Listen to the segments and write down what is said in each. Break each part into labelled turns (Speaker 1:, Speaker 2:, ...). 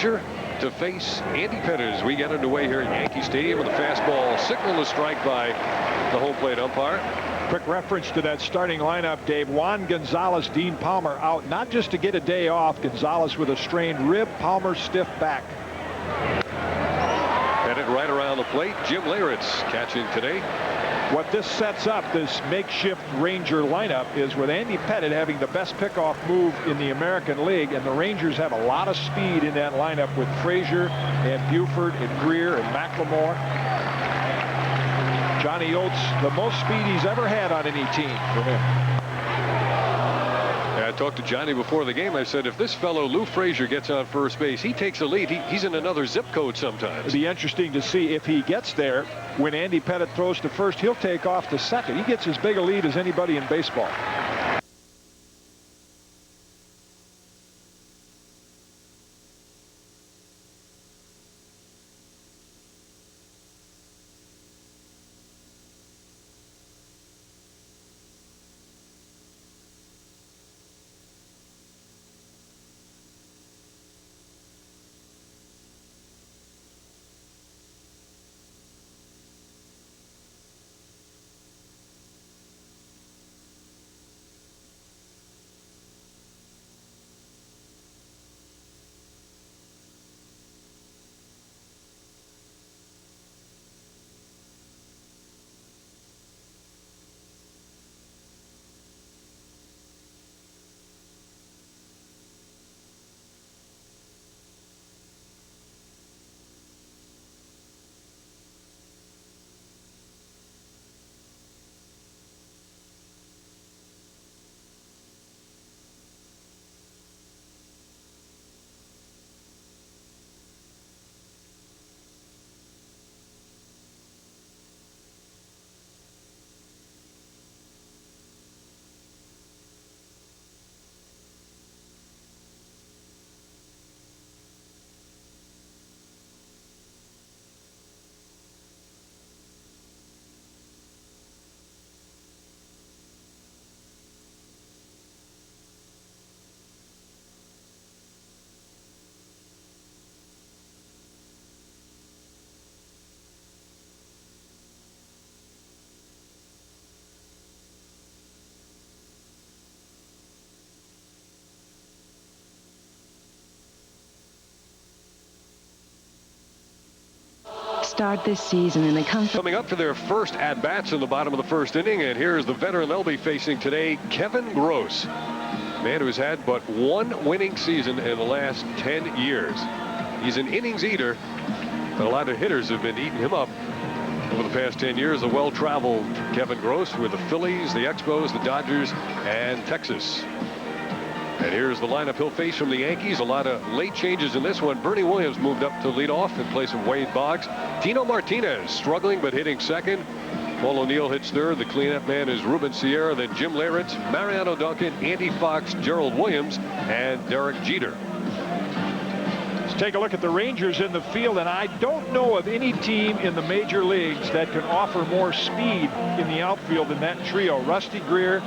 Speaker 1: Frazier to face Andy Pettitte as we get underway here at Yankee Stadium with a fastball signal to strike by the home plate umpire.
Speaker 2: Quick reference to that starting lineup, Dave. Juan Gonzalez, Dean Palmer out, not just to get a day off. Gonzalez with a strained rib, Palmer stiff back.
Speaker 1: Pettitte right around the plate. Jim Leyritz catching today.
Speaker 2: What this sets up, this makeshift Ranger lineup, is with Andy Pettitte having the best pickoff move in the American League, and the Rangers have a lot of speed in that lineup with Frazier and Buford and Greer and McLemore. Johnny Oates, the most speed he's ever had on any team for him.
Speaker 1: I talked to Johnny before the game. I said, if this fellow Lou Frazier gets on first base, he takes a lead. He's in another zip code sometimes.
Speaker 2: It'll be interesting to see if he gets there. When Andy Pettitte throws to first, he'll take off to second. He gets as big a lead as anybody in baseball.
Speaker 3: Start this season in the comfort.
Speaker 1: Coming up for their first at-bats in the bottom of the first inning, and here's the veteran they'll be facing today, Kevin Gross. Man who's had but one winning season in the last 10 years. He's an innings eater, but a lot of hitters have been eating him up over the past 10 years. A well-traveled Kevin Gross with the Phillies, the Expos, the Dodgers, and Texas. And here's the lineup he'll face from the Yankees. A lot of late changes in this one. Bernie Williams moved up to lead off in place of Wade Boggs. Tino Martinez struggling but hitting second. Paul O'Neill hits third. The cleanup man is Ruben Sierra. Then Jim Leyritz, Mariano Duncan, Andy Fox, Gerald Williams, and Derek Jeter.
Speaker 2: Let's take a look at the Rangers in the field, and I don't know of any team in the major leagues that can offer more speed in the outfield than that trio. Rusty Greer,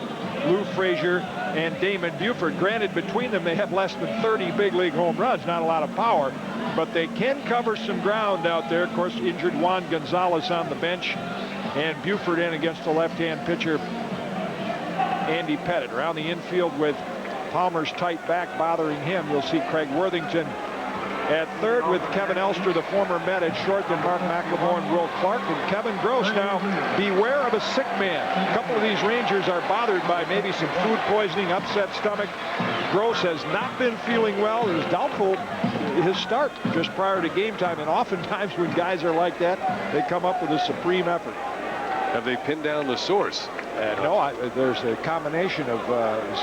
Speaker 2: Lou Frazier, and Damon Buford. Granted, between them they have less than 30 big league home runs, not a lot of power, but they can cover some ground out there. Of course, injured Juan Gonzalez on the bench, and Buford in against the left-hand pitcher Andy Pettitte. Around the infield with Palmer's tight back bothering him, you'll see Craig Worthington at third with Kevin Elster, the former Met, at short, then Mark McLemore and Will Clark, and Kevin Gross. Now, beware of a sick man. A couple of these Rangers are bothered by maybe some food poisoning, upset stomach. Gross has not been feeling well. It was doubtful his start just prior to game time, and oftentimes when guys are like that, they come up with a supreme effort.
Speaker 1: Have they pinned down the source?
Speaker 2: No, there's a combination of,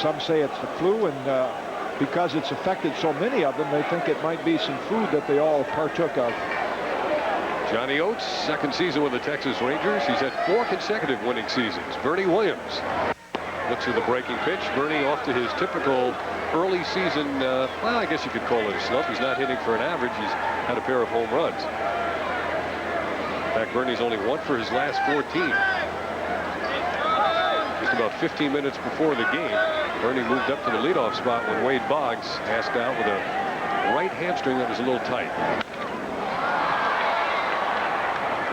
Speaker 2: some say it's the flu, and because it's affected so many of them, they think it might be some food that they all partook of.
Speaker 1: Johnny Oates, second season with the Texas Rangers. He's had 4 consecutive winning seasons. Bernie Williams looks at the breaking pitch. Bernie off to his typical early season, well, I guess you could call it a slump. He's not hitting for an average. He's had a pair of home runs. In fact, Bernie's only 1 for his last 14. Just about 15 minutes before the game, Bernie moved up to the leadoff spot when Wade Boggs asked out with a right hamstring that was a little tight.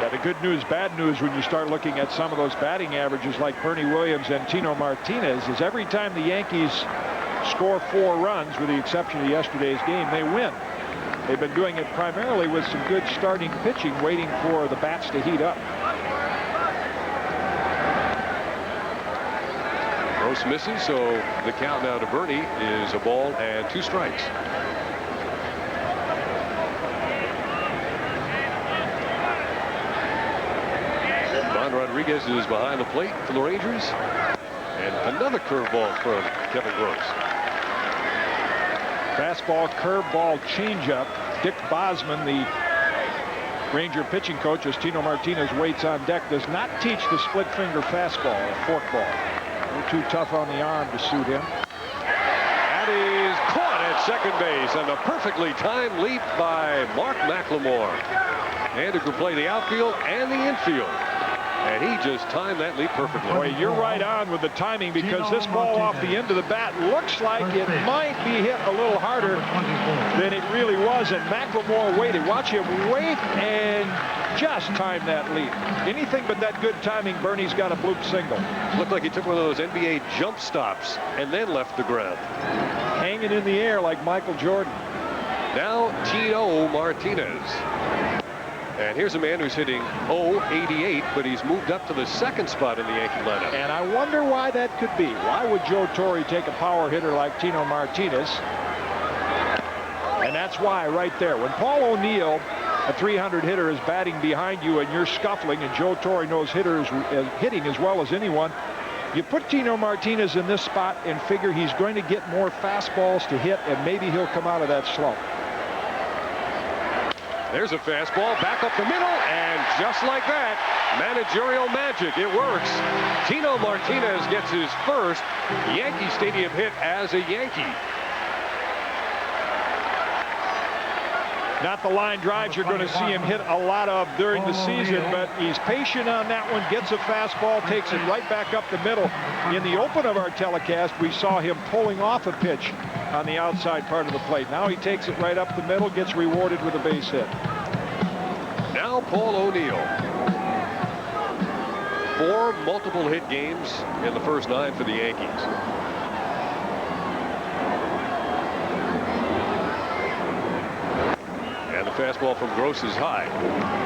Speaker 2: Yeah, the good news, bad news when you start looking at some of those batting averages like Bernie Williams and Tino Martinez is every time the Yankees score 4 runs, with the exception of yesterday's game, they win. They've been doing it primarily with some good starting pitching, waiting for the bats to heat up.
Speaker 1: Gross misses, so the count now to Bernie is a ball and 2 strikes. Rodriguez is behind the plate for the Rangers. And another curveball from Kevin Gross.
Speaker 2: Fastball, curveball, changeup. Dick Bosman, the Ranger pitching coach, as Tino Martinez waits on deck, does not teach the split finger fastball or forkball. A little too tough on the arm to suit him.
Speaker 1: That is caught at second base, and a perfectly timed leap by Mark McLemore. And who can play the outfield and the infield. And he just timed that leap perfectly.
Speaker 2: Boy, you're right on with the timing, because this ball off the end of the bat looks like it might be hit a little harder than it really was. And McLemore waited. Watch him wait and just time that leap. Anything but that good timing. Bernie's got a bloop single.
Speaker 1: Looked like he took one of those NBA jump stops and then left the ground.
Speaker 2: Hanging in the air like Michael Jordan.
Speaker 1: Now Tino Martinez. And here's a man who's hitting .088, but he's moved up to the 2nd spot in the Yankee lineup.
Speaker 2: And I wonder why that could be. Why would Joe Torre take a power hitter like Tino Martinez? And that's why right there. When Paul O'Neill, a 300 hitter, is batting behind you and you're scuffling, and Joe Torre knows hitting as well as anyone, you put Tino Martinez in this spot and figure he's going to get more fastballs to hit, and maybe he'll come out of that slump.
Speaker 1: There's a fastball back up the middle, and just like that, managerial magic, it works. Tino Martinez gets his first Yankee Stadium hit as a Yankee.
Speaker 2: Not the line drives you're going to see him hit a lot of during the season, but he's patient on that one, gets a fastball, takes it right back up the middle. In the open of our telecast, we saw him pulling off a pitch on the outside part of the plate. Now he takes it right up the middle, gets rewarded with a base hit.
Speaker 1: Now Paul O'Neill. 4 multiple hit games in the first 9 for the Yankees. And the fastball from Gross is high.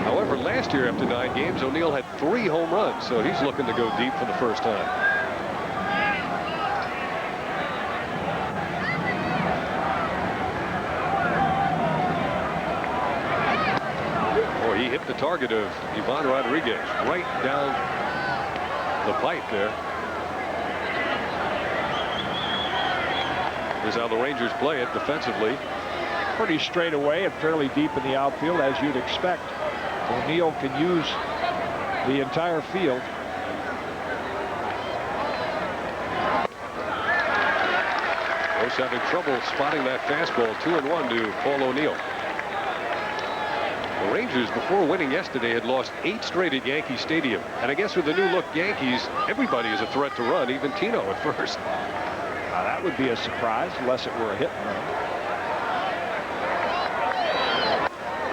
Speaker 1: However, last year after 9 games, O'Neill had 3 home runs, so he's looking to go deep for the first time. He hit the target of Ivan Rodriguez right down the pipe there. Here's how the Rangers play it defensively.
Speaker 2: Pretty straight away and fairly deep in the outfield, as you'd expect. O'Neill can use the entire field.
Speaker 1: Gross having trouble spotting that fastball. 2-1 to Paul O'Neill. The Rangers, before winning yesterday, had lost 8 straight at Yankee Stadium. And I guess with the new look Yankees, everybody is a threat to run, even Tino at first.
Speaker 2: That would be a surprise, unless it were a hit and run.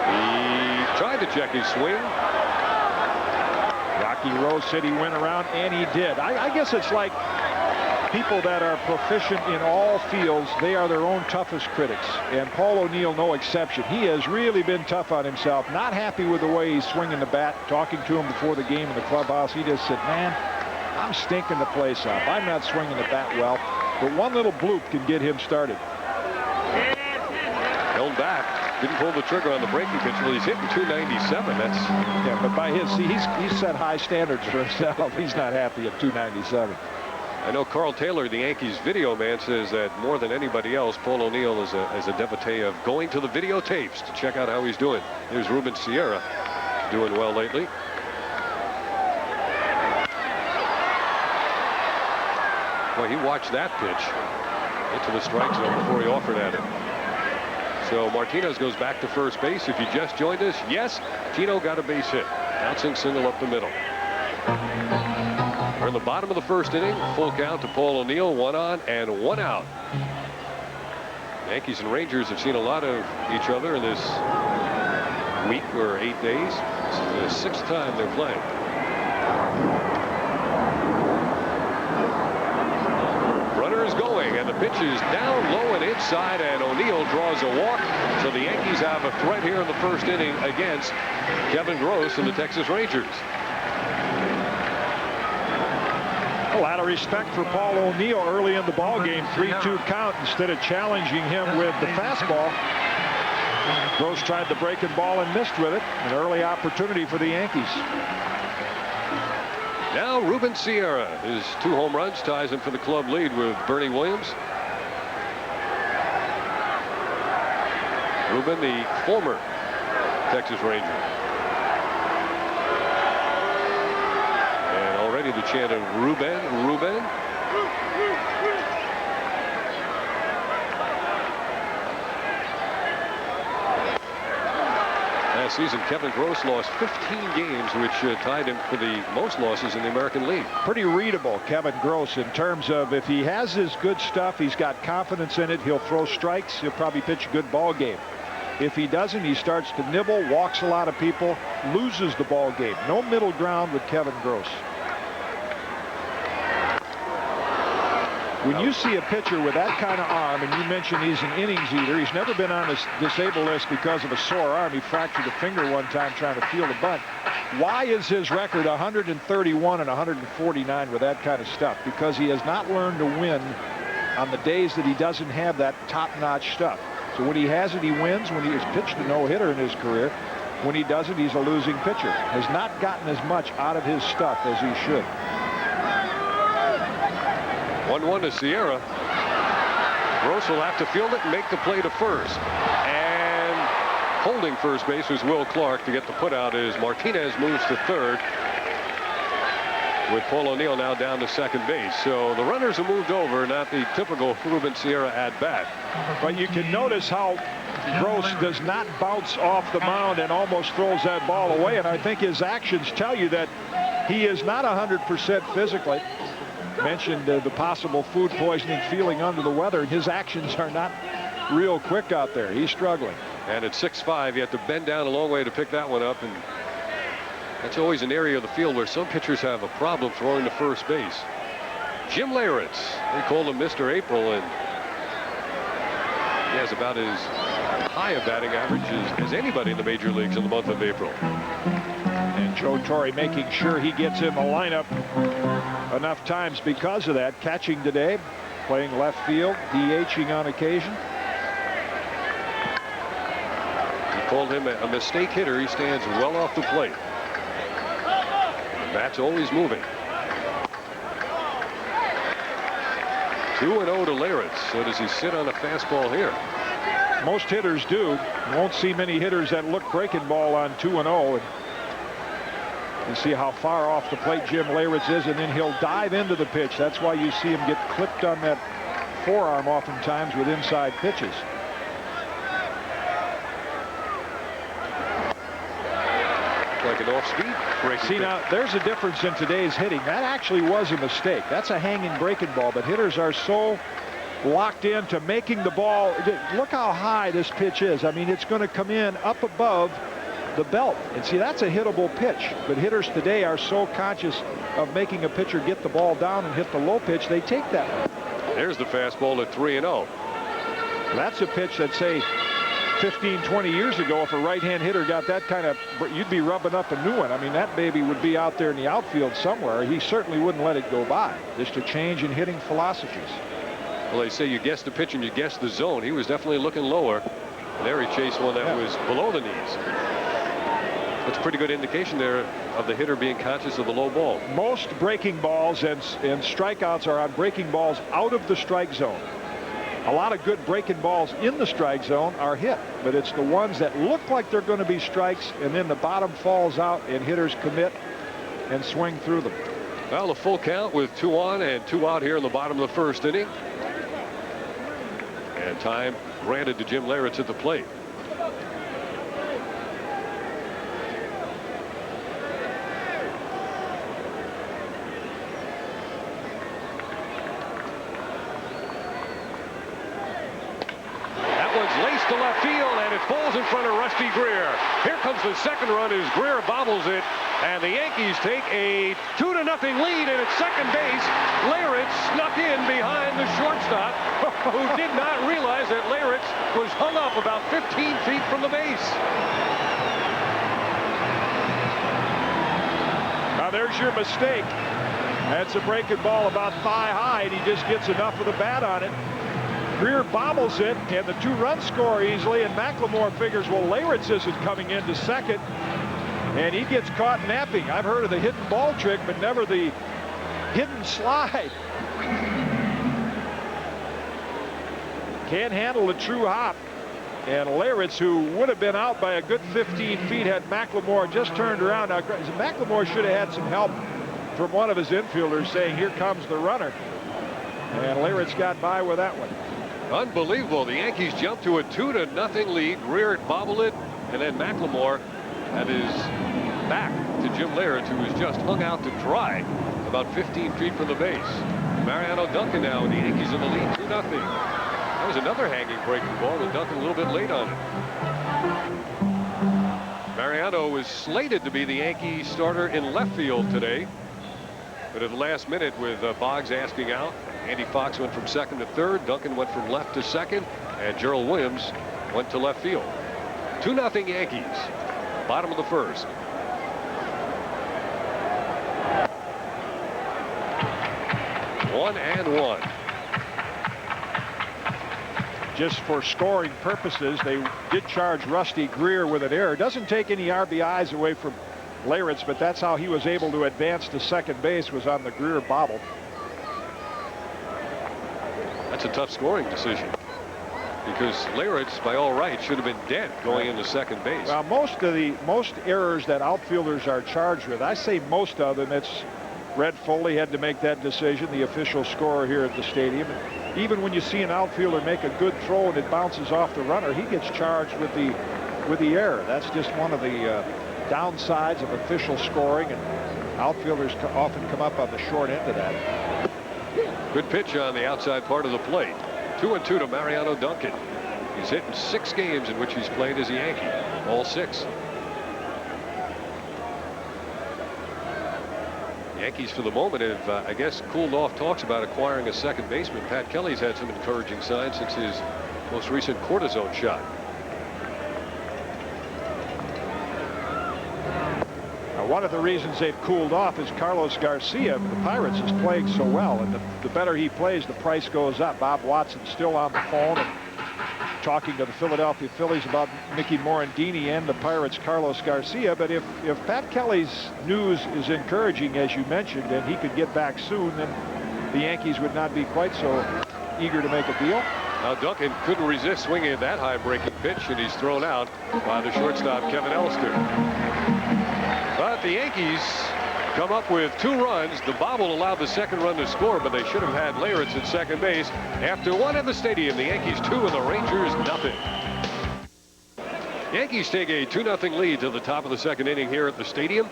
Speaker 1: He tried to check his swing.
Speaker 2: Rocky Rose said he went around, and he did. I guess it's like people that are proficient in all fields, they are their own toughest critics. And Paul O'Neill, no exception. He has really been tough on himself. Not happy with the way he's swinging the bat. Talking to him before the game in the clubhouse, he just said, man, I'm stinking the place up. I'm not swinging the bat well. But one little bloop can get him started.
Speaker 1: Held back. Didn't pull the trigger on the breaking pitch. Well, he's hitting 297. That's...
Speaker 2: Yeah, but by his, see, he's set high standards for himself. He's not happy at 297.
Speaker 1: I know Carl Taylor, the Yankees video man, says that more than anybody else, Paul O'Neill is a devotee of going to the videotapes to check out how he's doing. Here's Ruben Sierra doing well lately. Well, he watched that pitch into the strike zone before he offered at it. So Martinez goes back to first base. If you just joined us, yes, Tino got a base hit. Bouncing single up the middle. We're in the bottom of the first inning. Full count to Paul O'Neill. 1 on and 1 out. Yankees and Rangers have seen a lot of each other in this week or 8 days. This is the 6th time they're playing. Runner is going, and the pitch is down low and inside, and O'Neill draws a walk. So the Yankees have a threat here in the first inning against Kevin Gross and the Texas Rangers.
Speaker 2: A lot of respect for Paul O'Neill early in the ball game. 3-2 count instead of challenging him with the fastball. Gross tried the breaking ball and missed with it. An early opportunity for the Yankees.
Speaker 1: Now Ruben Sierra, his 2 home runs ties him for the club lead with Bernie Williams. Ruben, the former Texas Ranger. And already the chant of Ruben, Ruben. Last season, Kevin Gross lost 15 games, which tied him for the most losses in the American League.
Speaker 2: Pretty readable, Kevin Gross, in terms of if he has his good stuff, he's got confidence in it, he'll throw strikes, he'll probably pitch a good ball game. If he doesn't, he starts to nibble, walks a lot of people, loses the ball game. No middle ground with Kevin Gross. When you see a pitcher with that kind of arm, and you mentioned he's an innings eater, he's never been on this disabled list because of a sore arm. He fractured a finger one time trying to field a bunt. Why is his record 131 and 149 with that kind of stuff? Because he has not learned to win on the days that he doesn't have that top-notch stuff. So when he has it, he wins. When he has pitched a no-hitter in his career, when he doesn't, he's a losing pitcher. Has not gotten as much out of his stuff as he should.
Speaker 1: 1-1 to Sierra. Gross will have to field it and make the play to first. And holding first base was Will Clark to get the put out as Martinez moves to third, with Paul O'Neill now down to second base. So the runners have moved over, not the typical Ruben Sierra at bat.
Speaker 2: But you can notice how Gross does not bounce off the mound and almost throws that ball away. And I think his actions tell you that he is not 100% physically. Mentioned the possible food poisoning, feeling under the weather, and his actions are not real quick out there. He's struggling.
Speaker 1: And at 6'5", you have to bend down a long way to pick that one up, and that's always an area of the field where some pitchers have a problem throwing to first base. Jim Leyritz, they called him Mr. April, and he has about as high a batting average as anybody in the major leagues in the month of April.
Speaker 2: And Joe Torre making sure he gets in the lineup enough times because of that. Catching today, playing left field, DHing on occasion.
Speaker 1: He called him a mistake hitter. He stands well off the plate. Bat's always moving. 2-0 to Leyritz. So does he sit on a fastball here?
Speaker 2: Most hitters do. You won't see many hitters that look breaking ball on 2-0. And see how far off the plate Jim Leyritz is, and then he'll dive into the pitch. That's why you see him get clipped on that forearm oftentimes with inside pitches.
Speaker 1: Like an off-speed breaking.
Speaker 2: See, now there's a difference in today's hitting. That actually was a mistake. That's a hanging breaking ball, but hitters are so locked into making the ball. Look how high this pitch is. I mean, it's going to come in up above the belt, and see, that's a hittable pitch. But hitters today are so conscious of making a pitcher get the ball down and hit the low pitch, they take that one.
Speaker 1: There's the fastball at 3-0.
Speaker 2: That's a pitch that, say, 15, 20 years ago, if a right-hand hitter got that kind of, you'd be rubbing up a new one. I mean, that baby would be out there in the outfield somewhere. He certainly wouldn't let it go by. Just a change in hitting philosophies.
Speaker 1: Well, they say you guess the pitch and you guess the zone. He was definitely looking lower. And there he chased one that was below the knees. That's a pretty good indication there of the hitter being conscious of the low ball.
Speaker 2: Most breaking balls and strikeouts are on breaking balls out of the strike zone. A lot of good breaking balls in the strike zone are hit, but it's the ones that look like they're going to be strikes, and then the bottom falls out and hitters commit and swing through them.
Speaker 1: Well, a full count with 2 on and 2 out here in the bottom of the first inning. And time granted to Jim Leyritz at the plate. laced to left field, and it falls in front of Rusty Greer. Here comes the second run as Greer bobbles it, and the Yankees take a 2-0 lead, and at second base, Leyritz snuck in behind the shortstop, who did not realize that Leyritz was hung up about 15 feet from the base.
Speaker 2: Now there's your mistake. That's a breaking ball about thigh high, and he just gets enough of the bat on it. Greer bobbles it, and the 2-run score easily, and McLemore figures, well, Leyritz isn't coming into second, and he gets caught napping. I've heard of the hidden ball trick, but never the hidden slide. Can't handle a true hop. And Leyritz, who would have been out by a good 15 feet had McLemore just turned around. Now, McLemore should have had some help from one of his infielders saying, here comes the runner. And Leyritz got by with that one.
Speaker 1: Unbelievable. The Yankees jumped to a 2-0 lead. Greer bobbled it, and then McLemore had his back to Jim Leyritz, who was just hung out to dry about 15 feet from the base. Mariano Duncan now, and the Yankees in the lead 2-0. That was another hanging breaking ball, and Duncan a little bit late on it. Mariano was slated to be the Yankee starter in left field today, but at the last minute, with Boggs asking out, Andy Fox went from second to third, Duncan went from left to second, and Gerald Williams went to left field. 2-0 Yankees, bottom of the first. One and one.
Speaker 2: Just for scoring purposes, they did charge Rusty Greer with an error. Doesn't take any RBIs away from Leyritz, but that's how he was able to advance to second base, was on the Greer bobble.
Speaker 1: That's a tough scoring decision, because Leyritz, by all rights, should have been dead going into second base.
Speaker 2: Well, most errors that outfielders are charged with, I say most of them, it's Red Foley had to make that decision, the official scorer here at the stadium. Even when you see an outfielder make a good throw and it bounces off the runner, he gets charged with the error. That's just one of the downsides of official scoring, and outfielders often come up on the short end of that.
Speaker 1: Good pitch on the outside part of the plate. 2-2 to Mariano Duncan. He's hit in 6 games in which he's played as a Yankee, all 6. Yankees for the moment have, I guess, cooled off talks about acquiring a second baseman. Pat Kelly's had some encouraging signs since his most recent cortisone shot.
Speaker 2: Now, one of the reasons they've cooled off is Carlos Garcia of the Pirates is playing so well, and the better he plays, the price goes up. Bob Watson's still on the phone and talking to the Philadelphia Phillies about Mickey Morandini and the Pirates' Carlos Garcia. But if Pat Kelly's news is encouraging, as you mentioned, and he could get back soon, then the Yankees would not be quite so eager to make a deal.
Speaker 1: Now Duncan couldn't resist swinging at that high breaking pitch, and he's thrown out by the shortstop Kevin Elster. But the Yankees come up with 2 runs. The bobble allowed the second run to score, but they should have had Leyritz at second base. After 1 at the stadium, the Yankees 2 and the Rangers nothing. Yankees take a 2-0 lead to the top of the second inning here at the stadium.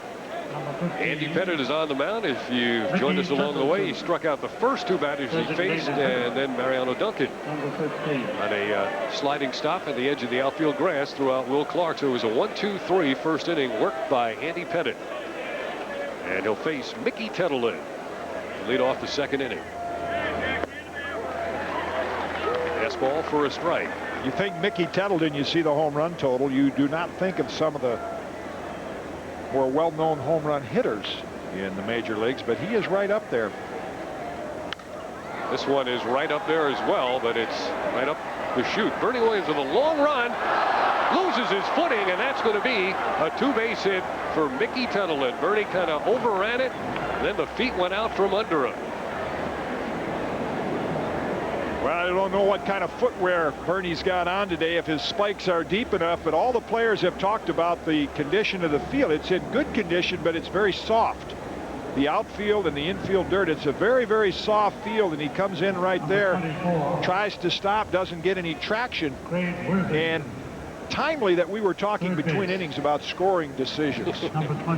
Speaker 1: Andy Pettitte is on the mound. If you've joined us along the way, he struck out the first 2 batters he faced, and then Mariano Duncan on a sliding stop at the edge of the outfield grass threw out Will Clark. So it was a 1-2-3 first inning worked by Andy Pettitte. And he'll face Mickey Tettleton to lead off the second inning. Fastball for a strike.
Speaker 2: You think Mickey Tettleton, you see the home run total. You do not think of some of the more well-known home run hitters in the major leagues, but he is right up there.
Speaker 1: This one is right up there as well, but it's right up the chute. Bernie Williams with a long run, loses his footing, and that's going to be a 2-base hit for Mickey Tettleton. Bernie kind of overran it, and then the feet went out from under him.
Speaker 2: Well, I don't know what kind of footwear Bernie's got on today, if his spikes are deep enough, but all the players have talked about the condition of the field. It's in good condition, but it's very soft. The outfield and the infield dirt, it's a very, very soft field, and he comes in right there, tries to stop, doesn't get any traction. And timely that we were talking between innings about scoring decisions.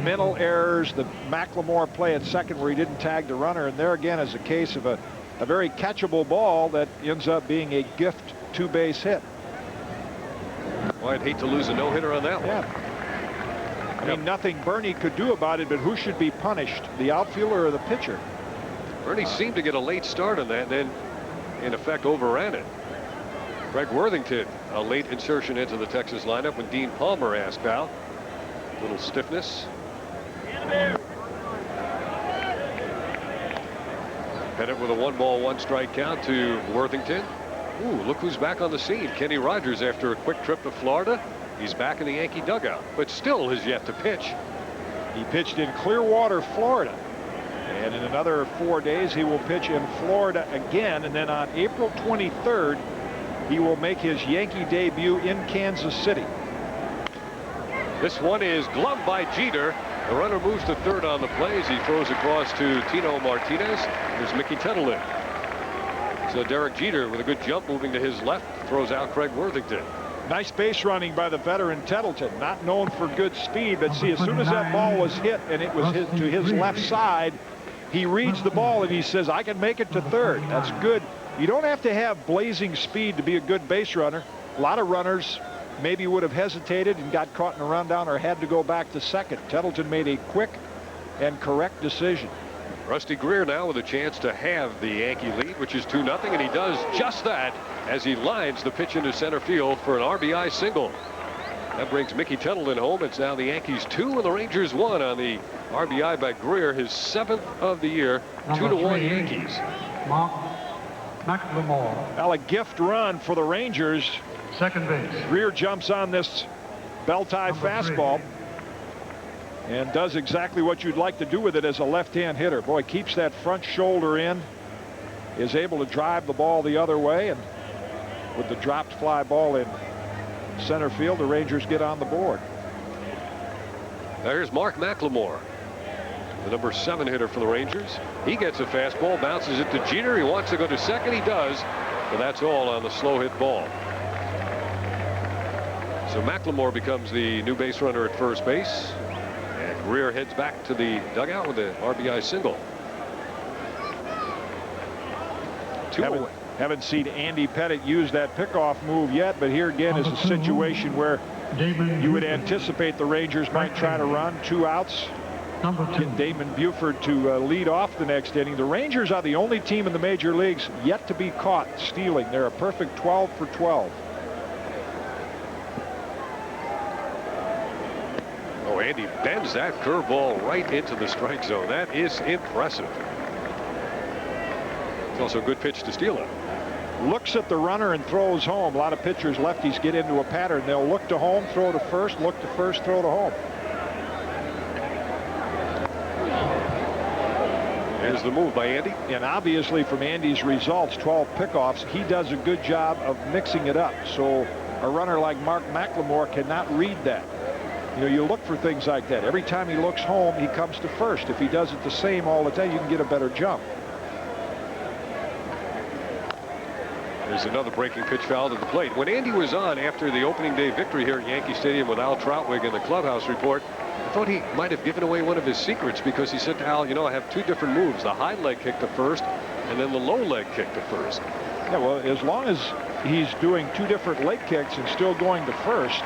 Speaker 2: Mental errors, the McLemore play at second where he didn't tag the runner, and there again is a case of a very catchable ball that ends up being a gift 2-base hit.
Speaker 1: Well, I'd hate to lose a no-hitter on that one.
Speaker 2: Yeah. I mean, nothing Bernie could do about it, but who should be punished, the outfielder or the pitcher?
Speaker 1: Bernie seemed to get a late start on that, and then, in effect, overran it. Greg Worthington, a late insertion into the Texas lineup when Dean Palmer asked out. Little stiffness. Pettitte with a 1-ball, 1-strike count to Worthington. Ooh, look who's back on the scene. Kenny Rogers, after a quick trip to Florida. He's back in the Yankee dugout, but still has yet to pitch.
Speaker 2: He pitched in Clearwater, Florida. And in another 4 days, he will pitch in Florida again. And then on April 23rd, he will make his Yankee debut in Kansas City.
Speaker 1: This one is gloved by Jeter. The runner moves to third on the play as he throws across to Tino Martinez. There's Mickey Tettleton. So Derek Jeter with a good jump moving to his left throws out Craig Worthington.
Speaker 2: Nice base running by the veteran Tettleton, not known for good speed, but see, as soon as that ball was hit and it was hit to his left side, he reads the ball and he says, I can make it to third. That's good. You don't have to have blazing speed to be a good base runner. A lot of runners maybe would have hesitated and got caught in a rundown or had to go back to second. Tettleton made a quick and correct decision.
Speaker 1: Rusty Greer now with a chance to have the Yankee lead, which is 2-0, and he does just that as he lines the pitch into center field for an RBI single. That brings Mickey Tettleton home. It's now the Yankees 2 and the Rangers 1 on the RBI by Greer, his 7th of the year. 2-1 Yankees.
Speaker 2: Well, a gift run for the Rangers.
Speaker 4: Second base.
Speaker 2: Greer jumps on this bell-tie fastball and does exactly what you'd like to do with it as a left-hand hitter. Boy, keeps that front shoulder in, is able to drive the ball the other way, and with the dropped fly ball in center field, the Rangers get on the board.
Speaker 1: There's Mark McLemore, the number 7 hitter for the Rangers. He gets a fastball, bounces it to Jeter. He wants to go to second. He does, but that's all on the slow hit ball. So McLemore becomes the new base runner at first base. And Greer heads back to the dugout with an RBI single.
Speaker 2: Haven't seen Andy Pettitte use that pickoff move yet, but here again is a situation where you would anticipate the Rangers might try to run 2 outs. Get Damon Buford to lead off the next inning. The Rangers are the only team in the major leagues yet to be caught stealing. They're a perfect 12 for 12.
Speaker 1: Oh, Andy bends that curveball right into the strike zone. That is impressive. It's also a good pitch to steal it.
Speaker 2: Looks at the runner and throws home. A lot of pitchers, lefties, get into a pattern. They'll look to home, throw to first, look to first, throw to home.
Speaker 1: Here's the move by Andy.
Speaker 2: And obviously from Andy's results, 12 pickoffs, he does a good job of mixing it up. So a runner like Mark McLemore cannot read that. You know, you look for things like that. Every time he looks home, he comes to first. If he does it the same all the time, you can get a better jump.
Speaker 1: There's another breaking pitch foul to the plate. When Andy was on after the opening day victory here at Yankee Stadium with Al Troutwig in the clubhouse report, I thought he might have given away one of his secrets, because he said to Al, you know, I have 2 different moves, the high leg kick to first and then the low leg kick to first.
Speaker 2: Yeah, well, as long as he's doing 2 different leg kicks and still going to first,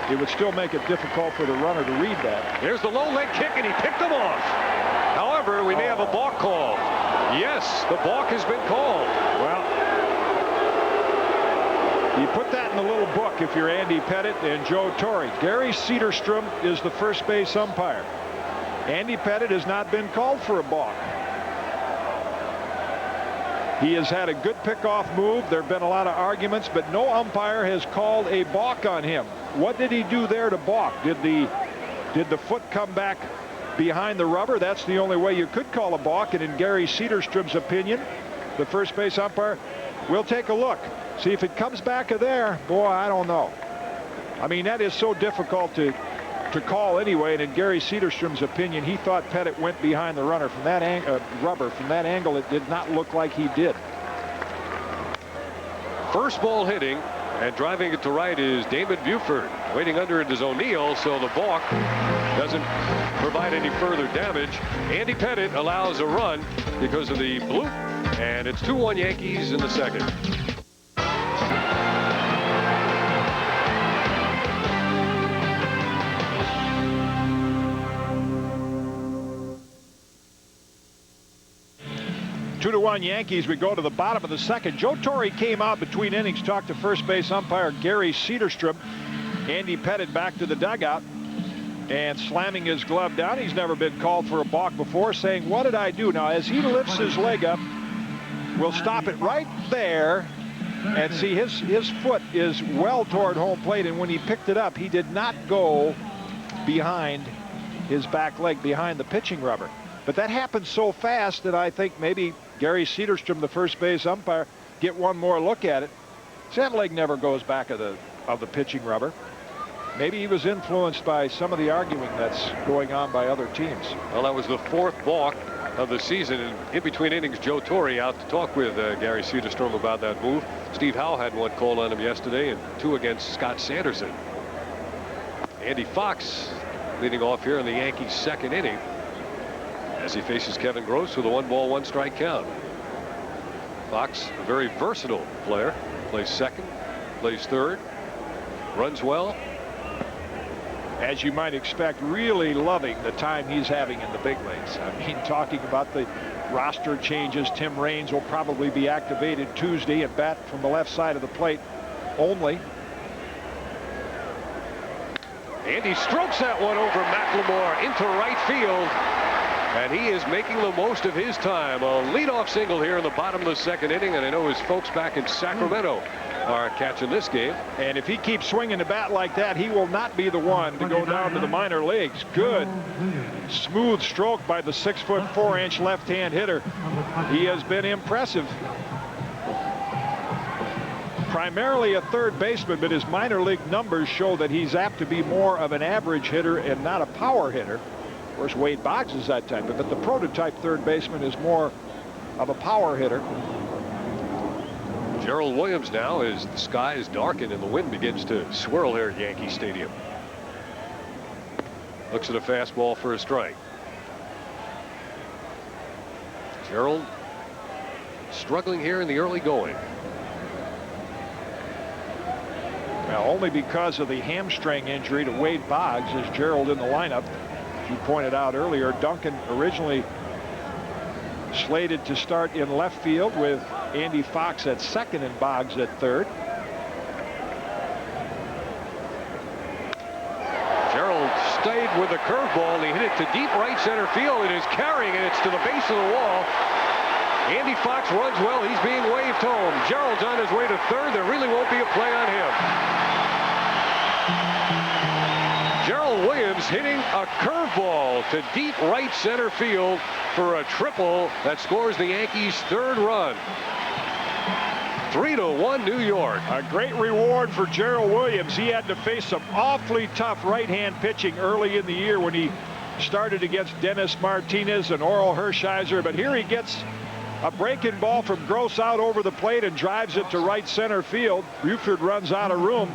Speaker 2: it would still make it difficult for the runner to read that.
Speaker 1: There's the low leg kick, and he picked him off. However, we may have a balk call. Yes, the balk has been called.
Speaker 2: Well, you put that in the little book if you're Andy Pettitte and Joe Torre. Gary Cedarstrom is the first base umpire. Andy Pettitte has not been called for a balk. He has had a good pickoff move. There have been a lot of arguments, but no umpire has called a balk on him. What did he do there to balk? Did the foot come back behind the rubber? That's the only way you could call a balk. And in Gary Cedarstrom's opinion, the first base umpire, we'll take a look. See if it comes back of there. Boy, I don't know. I mean, that is so difficult to call anyway. And in Gary Cedarstrom's opinion, he thought Pettitte went behind the runner from that rubber. From that angle, it did not look like he did.
Speaker 1: First ball hitting, and driving it to right is Damon Buford. Waiting under it is O'Neill, so the balk doesn't provide any further damage. Andy Pettitte allows a run because of the bloop, and it's 2-1 Yankees in the second.
Speaker 2: 2-1 Yankees. We go to the bottom of the second. Joe Torre came out between innings, talked to first base umpire Gary Cederstrom. Andy Pettitte back to the dugout and slamming his glove down. He's never been called for a balk before, saying, "What did I do?" Now, as he lifts his leg up, we'll stop it right there and see his foot is well toward home plate, and when he picked it up, he did not go behind his back leg, behind the pitching rubber. But that happened so fast that I think maybe Gary Cederstrom, the first base umpire, get one more look at it. So that leg never goes back of the pitching rubber. Maybe he was influenced by some of the arguing that's going on by other teams.
Speaker 1: Well, that was the 4th balk of the season. And in between innings, Joe Torre out to talk with Gary Cederstrom about that move. Steve Howe had one called on him yesterday, and 2 against Scott Sanderson. Andy Fox leading off here in the Yankees' 2nd inning as he faces Kevin Gross with a 1-ball, 1-strike count. Fox, a very versatile player, plays second, plays third, runs well.
Speaker 2: As you might expect, really loving the time he's having in the big leagues. I mean, talking about the roster changes, Tim Raines will probably be activated Tuesday and bat from the left side of the plate only.
Speaker 1: Andy strokes that one over McLemore into right field, and he is making the most of his time. A leadoff single here in the bottom of the 2nd inning, and I know his folks back in Sacramento are catching this game.
Speaker 2: And if he keeps swinging the bat like that, he will not be the one to go down to the minor leagues. Good, smooth stroke by the 6'4" left-hand hitter. He has been impressive. Primarily a third baseman, but his minor league numbers show that he's apt to be more of an average hitter and not a power hitter. Of course, Wade Boggs is that type, but the prototype third baseman is more of a power hitter.
Speaker 1: Gerald Williams now, as the sky is darkened and the wind begins to swirl here at Yankee Stadium. Looks at a fastball for a strike. Gerald struggling here in the early going.
Speaker 2: Now, only because of the hamstring injury to Wade Boggs is Gerald in the lineup. As you pointed out earlier, Duncan originally slated to start in left field with Andy Fox at second and Boggs at third.
Speaker 1: Gerald stayed with the curveball, and he hit it to deep right center field. It is carrying, and it's to the base of the wall. Andy Fox runs well. He's being waved home. Gerald's on his way to third. There really won't be a play on him. Gerald Williams hitting a curveball to deep right center field for a triple that scores the Yankees' 3rd run. 3-1 New York.
Speaker 2: A great reward for Gerald Williams. He had to face some awfully tough right-hand pitching early in the year when he started against Dennis Martinez and Oral Hershiser, but here he gets a breaking ball from Gross out over the plate and drives it to right center field. Buford runs out of room,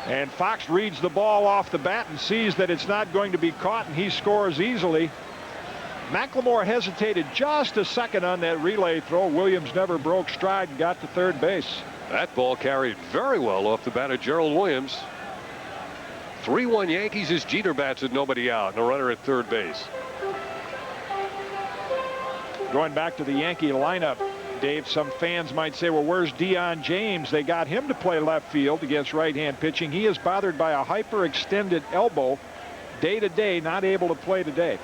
Speaker 2: and Fox reads the ball off the bat and sees that it's not going to be caught, and he scores easily. McLemore hesitated just a second on that relay throw. Williams never broke stride and got to third base.
Speaker 1: That ball carried very well off the bat of Gerald Williams. 3-1 Yankees as Jeter bats with nobody out and a runner at third base.
Speaker 2: Going back to the Yankee lineup, Dave, some fans might say, well, where's Deion James? They got him to play left field against right-hand pitching. He is bothered by a hyperextended elbow day to day, not able to play today.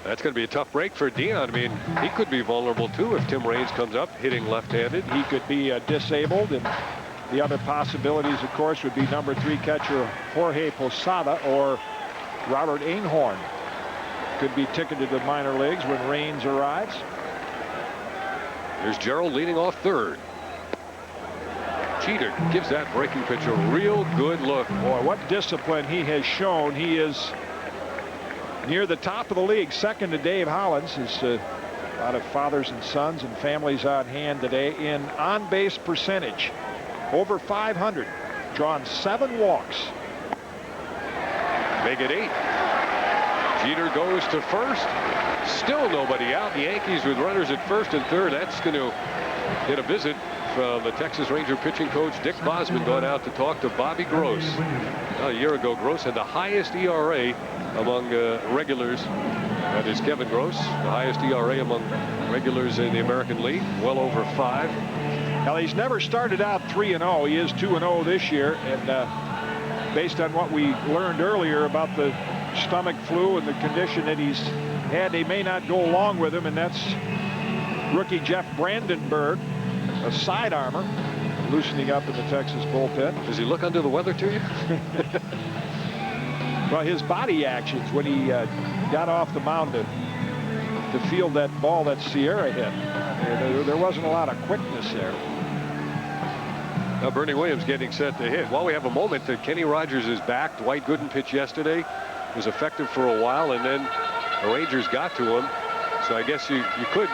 Speaker 1: That's going to be a tough break for Deion. I mean, he could be vulnerable too if Tim Raines comes up hitting left-handed.
Speaker 2: He could be disabled, and the other possibilities, of course, would be number 3 catcher Jorge Posada or Robert Einhorn. Could be ticketed to minor leagues when Raines arrives.
Speaker 1: Here's Gerald leading off third. Jeter gives that breaking pitch a real good look.
Speaker 2: Boy, what discipline he has shown. He is near the top of the league, second to Dave Hollins. There's a lot of fathers and sons and families on hand today. In on-base percentage, over 500, drawn 7 walks.
Speaker 1: Make it 8. Jeter goes to first. Still nobody out. The Yankees with runners at first and third. That's going to get a visit from the Texas Ranger pitching coach Dick Bosman, going out to talk to Bobby Gross. A year ago, Gross had the highest ERA among regulars That is Kevin Gross, the highest ERA among regulars in the American League, well over 5.
Speaker 2: Well, he's never started out 3-0. He is 2-0 this year, and based on what we learned earlier about the stomach flu and the condition that he's had, they may not go along with him, and that's rookie Jeff Brandenburg, a side armor, loosening up in the Texas bullpen.
Speaker 1: Does he look under the weather to you?
Speaker 2: Well, his body actions when he got off the mound to field that ball that Sierra hit, there wasn't a lot of quickness there.
Speaker 1: Now Bernie Williams getting set to hit. While we have a moment, Kenny Rogers is back. Dwight Gooden pitched yesterday, was effective for a while, and then the Rangers got to him. So I guess you could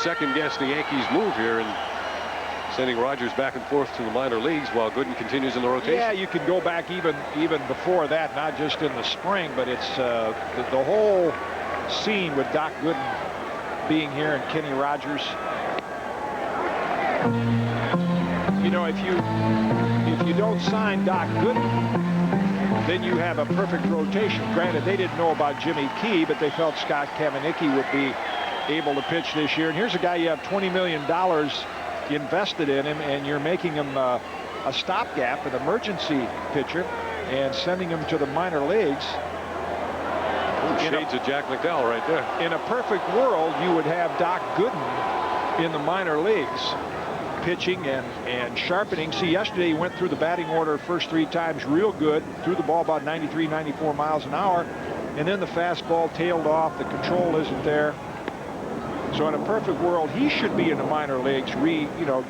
Speaker 1: second guess the Yankees move here and sending Rogers back and forth to the minor leagues while Gooden continues in the rotation.
Speaker 2: Yeah, you could go back even before that, not just in the spring, but it's the whole scene with Doc Gooden being here and Kenny Rogers. You know, if you don't sign Doc Gooden, then you have a perfect rotation. Granted, they didn't know about Jimmy Key, but they felt Scott Kamenicki would be able to pitch this year. And here's a guy you have $20 million invested in him, and you're making him a stopgap, an emergency pitcher, and sending him to the minor leagues.
Speaker 1: Shades of Jack McDowell right there.
Speaker 2: In a perfect world, you would have Doc Gooden in the minor leagues, pitching and sharpening. See, yesterday he went through the batting order first 3 times real good, threw the ball about 93, 94 miles an hour, and then the fastball tailed off. The control isn't there. So in a perfect world, he should be in the minor leagues,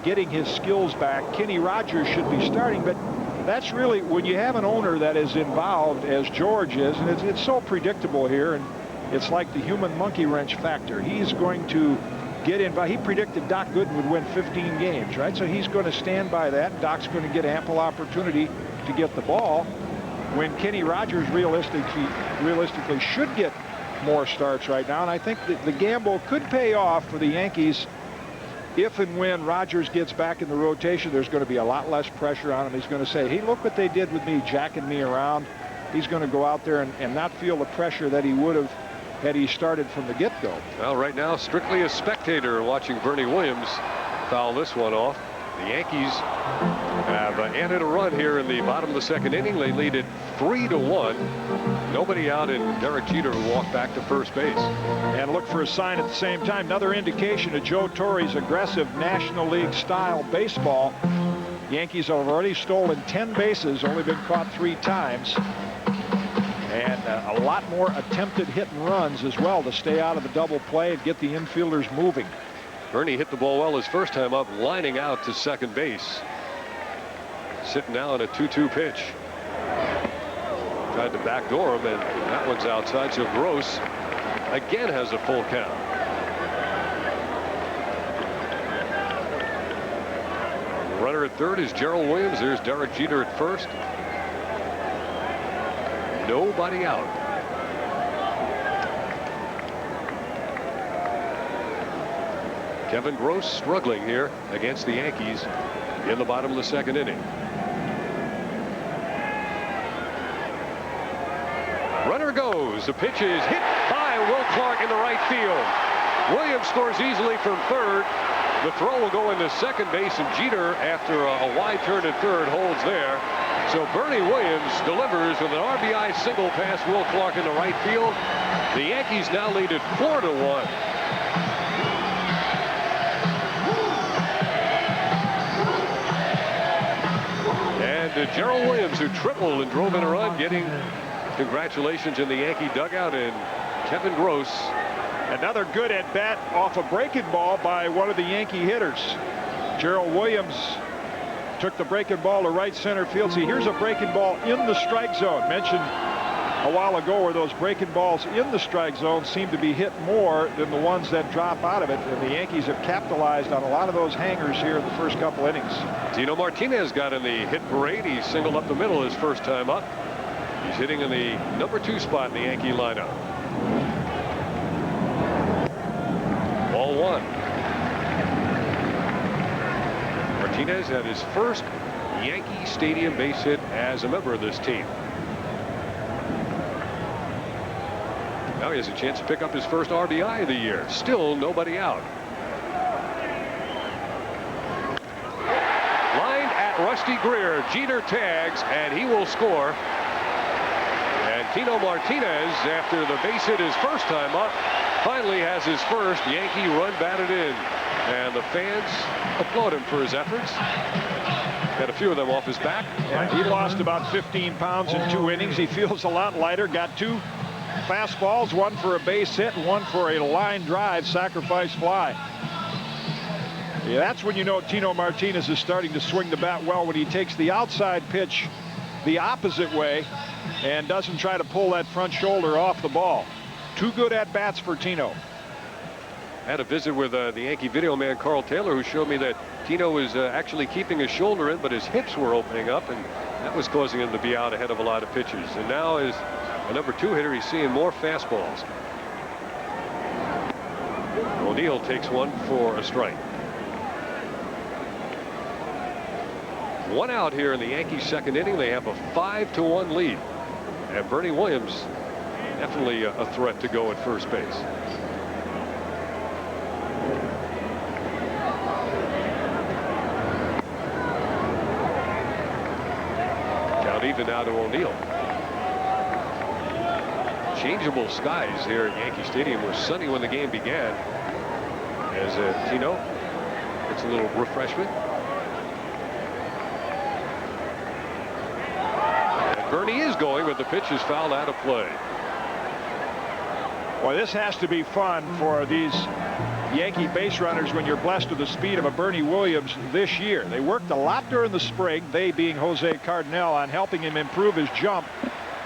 Speaker 2: getting his skills back. Kenny Rogers should be starting, but that's really when you have an owner that is involved as George is, and it's so predictable here, and it's like the human monkey wrench factor. He's going to get involved. He predicted Doc Gooden would win 15 games, right? So he's going to stand by that. Doc's going to get ample opportunity to get the ball. When Kenny Rogers realistically should get more starts right now, and I think that the gamble could pay off for the Yankees if and when Rogers gets back in the rotation. There's going to be a lot less pressure on him. He's going to say, hey, look what they did with me, jacking me around. He's going to go out there and not feel the pressure that he would have had he started from the get-go.
Speaker 1: Well, right now, strictly a spectator watching Bernie Williams foul this one off. The Yankees have added a run here in the bottom of the second inning. They lead it 3-1. Nobody out, and Derek Jeter will walk back to first base.
Speaker 2: And look for a sign at the same time. Another indication of Joe Torre's aggressive National League style baseball. Yankees have already stolen 10 bases, only been caught 3 times. And a lot more attempted hit and runs as well to stay out of the double play and get the infielders moving.
Speaker 1: Bernie hit the ball well his first time up, lining out to second base. Sitting now in a 2-2 pitch. Tried to backdoor him, and that one's outside. So Gross again has a full count. Runner at third is Gerald Williams. There's Derek Jeter at first. Nobody out. Kevin Gross struggling here against the Yankees in the bottom of the second inning. Runner goes. The pitch is hit by Will Clark in the right field. Williams scores easily from third. The throw will go into second base, and Jeter, after a wide turn at third, holds there. So Bernie Williams delivers with an RBI single past Will Clark in the right field. The Yankees now lead it 4-1. And Gerald Williams, who tripled and drove in a run, getting congratulations in the Yankee dugout, and Kevin Gross.
Speaker 2: Another good at bat off a breaking ball by one of the Yankee hitters. Gerald Williams took the breaking ball to right center field. See, here's a breaking ball in the strike zone. Mentioned a while ago where those breaking balls in the strike zone seem to be hit more than the ones that drop out of it. And the Yankees have capitalized on a lot of those hangers here in the first couple innings.
Speaker 1: Tino Martinez got in the hit parade. He singled up the middle his first time up. He's hitting in the number 2 spot in the Yankee lineup. Ball 1. Martinez had his first Yankee Stadium base hit as a member of this team. Now he has a chance to pick up his first RBI of the year. Still nobody out. Lined at Rusty Greer. Jeter tags, and he will score. And Tino Martinez, after the base hit his first time up, finally has his first Yankee run batted in. And the fans applaud him for his efforts. Got a few of them off his back.
Speaker 2: Yeah, he lost about 15 pounds in 2 innings. He feels a lot lighter. Got 2 fastballs, one for a base hit and one for a line drive sacrifice fly. Yeah, that's when you know Tino Martinez is starting to swing the bat well, when he takes the outside pitch the opposite way and doesn't try to pull that front shoulder off the ball. 2 good at bats for Tino.
Speaker 1: Had a visit with the Yankee video man Carl Taylor, who showed me that Tino was actually keeping his shoulder in, but his hips were opening up, and that was causing him to be out ahead of a lot of pitches. And now, as a number 2 hitter, he's seeing more fastballs. O'Neill takes one for a strike. 1 out here in the Yankees' second inning. They have a 5-1 lead, and Bernie Williams definitely a threat to go at first base. Even now to O'Neill. Changeable skies here at Yankee Stadium. It was sunny when the game began, as Tino gets a little refreshment. And Bernie is going, but the pitch is fouled out of play.
Speaker 2: Well, this has to be fun for these Yankee base runners when you're blessed with the speed of a Bernie Williams this year. They worked a lot during the spring, they being Jose Cardinal, on helping him improve his jump.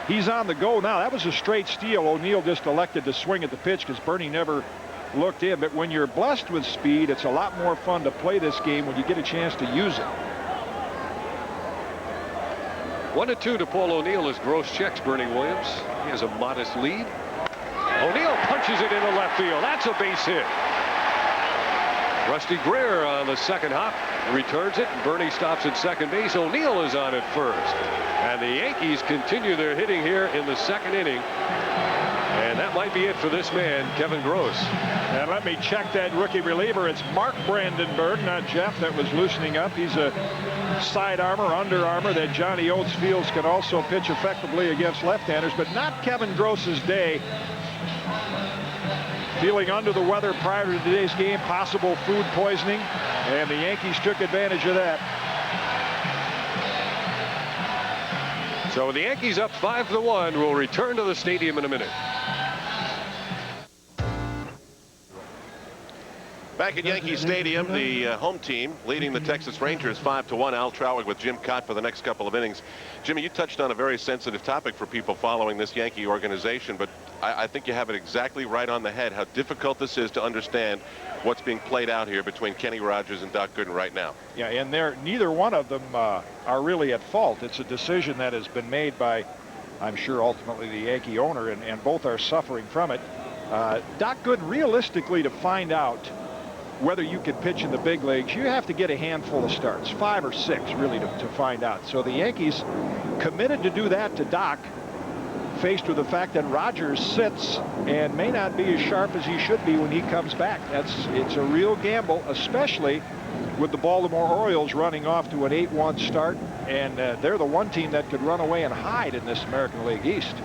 Speaker 2: He's on the go now. That was a straight steal. O'Neill just elected to swing at the pitch because Bernie never looked in. But when you're blessed with speed, it's a lot more fun to play this game when you get a chance to use it.
Speaker 1: 1-2 to Paul O'Neill as Gross checks Bernie Williams. He has a modest lead. O'Neill punches it into left field. That's a base hit. Rusty Greer on the second hop returns it. Bernie stops at second base. O'Neill is on at first. And the Yankees continue their hitting here in the second inning. And that might be it for this man, Kevin Gross.
Speaker 2: And let me check that rookie reliever. It's Mark Brandenburg, not Jeff, that was loosening up. He's a side armor, under armor that Johnny Oates feels can also pitch effectively against left-handers, but not Kevin Gross's day. Feeling under the weather prior to today's game, possible food poisoning, and the Yankees took advantage of that.
Speaker 1: So the Yankees up 5-1 will return to the stadium in a minute.
Speaker 4: Back at Yankee Stadium, the home team leading the Texas Rangers 5-1. Al Trautwig with Jim Cott for the next couple of innings. Jimmy, you touched on a very sensitive topic for people following this Yankee organization, but I think you have it exactly right on the head, how difficult this is to understand what's being played out here between Kenny Rogers and Doc Gooden right now.
Speaker 2: Yeah, and neither one of them are really at fault. It's a decision that has been made by, I'm sure, ultimately the Yankee owner, and both are suffering from it. Doc Gooden, realistically, to find out whether you can pitch in the big leagues, you have to get a handful of starts, 5 or 6 really, to find out. So the Yankees committed to do that to Doc, faced with the fact that Rogers sits and may not be as sharp as he should be when he comes back. It's a real gamble, especially with the Baltimore Orioles running off to an 8-1 start, and they're the one team that could run away and hide in this American League East.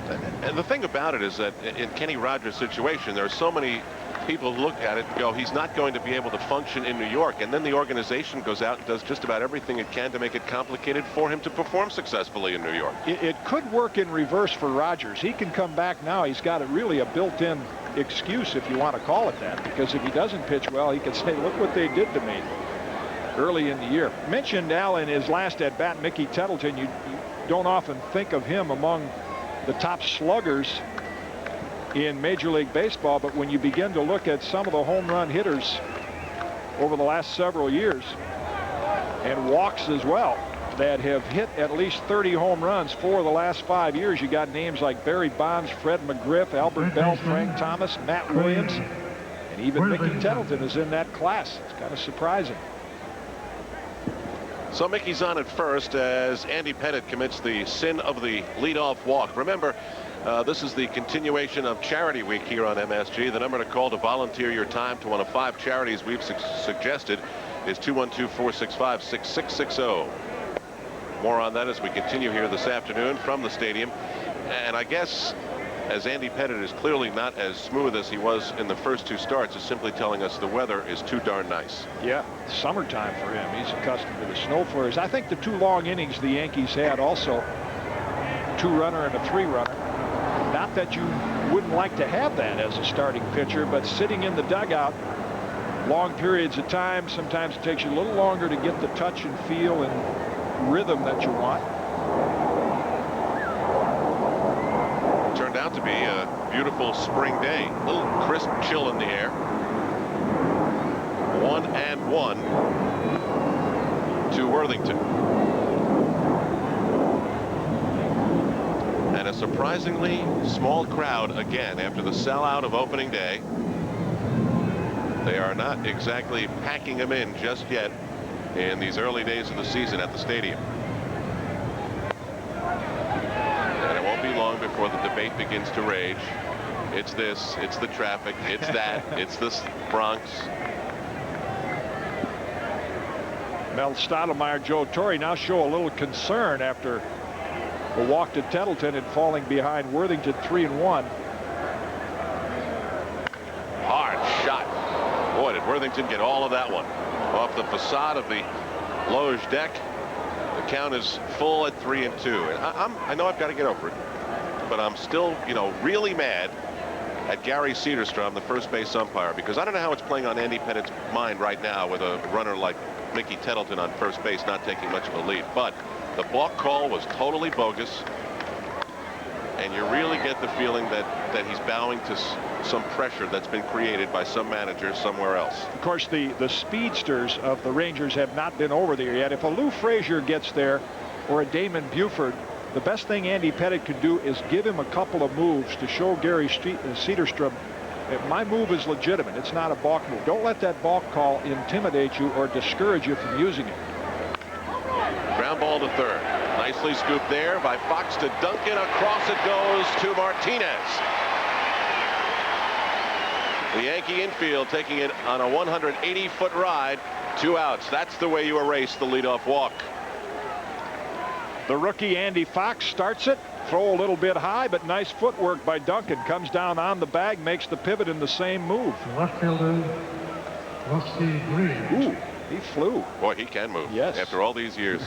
Speaker 4: And the thing about it is that in Kenny Rogers' situation, there are so many people look at it and go, he's not going to be able to function in New York, and then the organization goes out and does just about everything it can to make it complicated for him to perform successfully in New York.
Speaker 2: It could work in reverse for Rogers. He can come back now. He's got really a built-in excuse, if you want to call it that, because if he doesn't pitch well, he could say, look what they did to me early in the year. Mentioned Al in his last at bat, Mickey Tettleton. You don't often think of him among the top sluggers in Major League Baseball, but when you begin to look at some of the home run hitters over the last several years, and walks as well, that have hit at least 30 home runs for the last 5 years, you got names like Barry Bonds, Fred McGriff, Albert Bell, Frank Thomas, Matt Williams, and even Mickey Tettleton is in that class. It's kind of surprising.
Speaker 4: So Mickey's on at first as Andy Pettitte commits the sin of the leadoff walk. Remember, This is the continuation of Charity Week here on MSG. The number to call to volunteer your time to one of 5 charities we've suggested is 212-465-6660. More on that as we continue here this afternoon from the stadium. And I guess, as Andy Pettitte is clearly not as smooth as he was in the first 2 starts, is simply telling us the weather is too darn nice.
Speaker 2: Yeah, summertime for him. He's accustomed to the snow flurries. I think the 2 long innings the Yankees had also, 2-runner and a 3-runner. Not that you wouldn't like to have that as a starting pitcher, but sitting in the dugout long periods of time, sometimes it takes you a little longer to get the touch and feel and rhythm that you want.
Speaker 4: Turned out to be a beautiful spring day. A little crisp chill in the air. 1-1 to Worthington. And a surprisingly small crowd again after the sellout of opening day. They are not exactly packing them in just yet in these early days of the season at the stadium. And it won't be long before the debate begins to rage. It's this, it's the traffic, it's that, it's the Bronx.
Speaker 2: Mel Stottlemyre, Joe Torre now show a little concern after a walk to Tettleton and falling behind Worthington 3-1.
Speaker 4: Hard shot. Boy, did Worthington get all of that one off the facade of the loge deck. The count is full at 3-2. And I know I've got to get over it, but I'm still, really mad at Gary Cederstrom, the first base umpire, because I don't know how it's playing on Andy Pettitte's mind right now with a runner like Mickey Tettleton on first base not taking much of a lead. But the balk call was totally bogus, and you really get the feeling that he's bowing to some pressure that's been created by some manager somewhere else.
Speaker 2: Of course, the speedsters of the Rangers have not been over there yet. If a Lou Frazier gets there or a Damon Buford, the best thing Andy Pettitte could do is give him a couple of moves to show Gary Cederstrom that my move is legitimate. It's not a balk move. Don't let that balk call intimidate you or discourage you from using it.
Speaker 4: Ground ball to third. Nicely scooped there by Fox to Duncan. Across it goes to Martinez. The Yankee infield taking it on a 180-foot ride. 2 outs. That's the way you erase the leadoff walk.
Speaker 2: The rookie Andy Fox starts it. Throw a little bit high, but nice footwork by Duncan. Comes down on the bag, makes the pivot in the same move.
Speaker 5: Left fielder, Rusty Greer.
Speaker 2: Ooh, he flew.
Speaker 4: Boy, he can move.
Speaker 2: Yes.
Speaker 4: After all these years.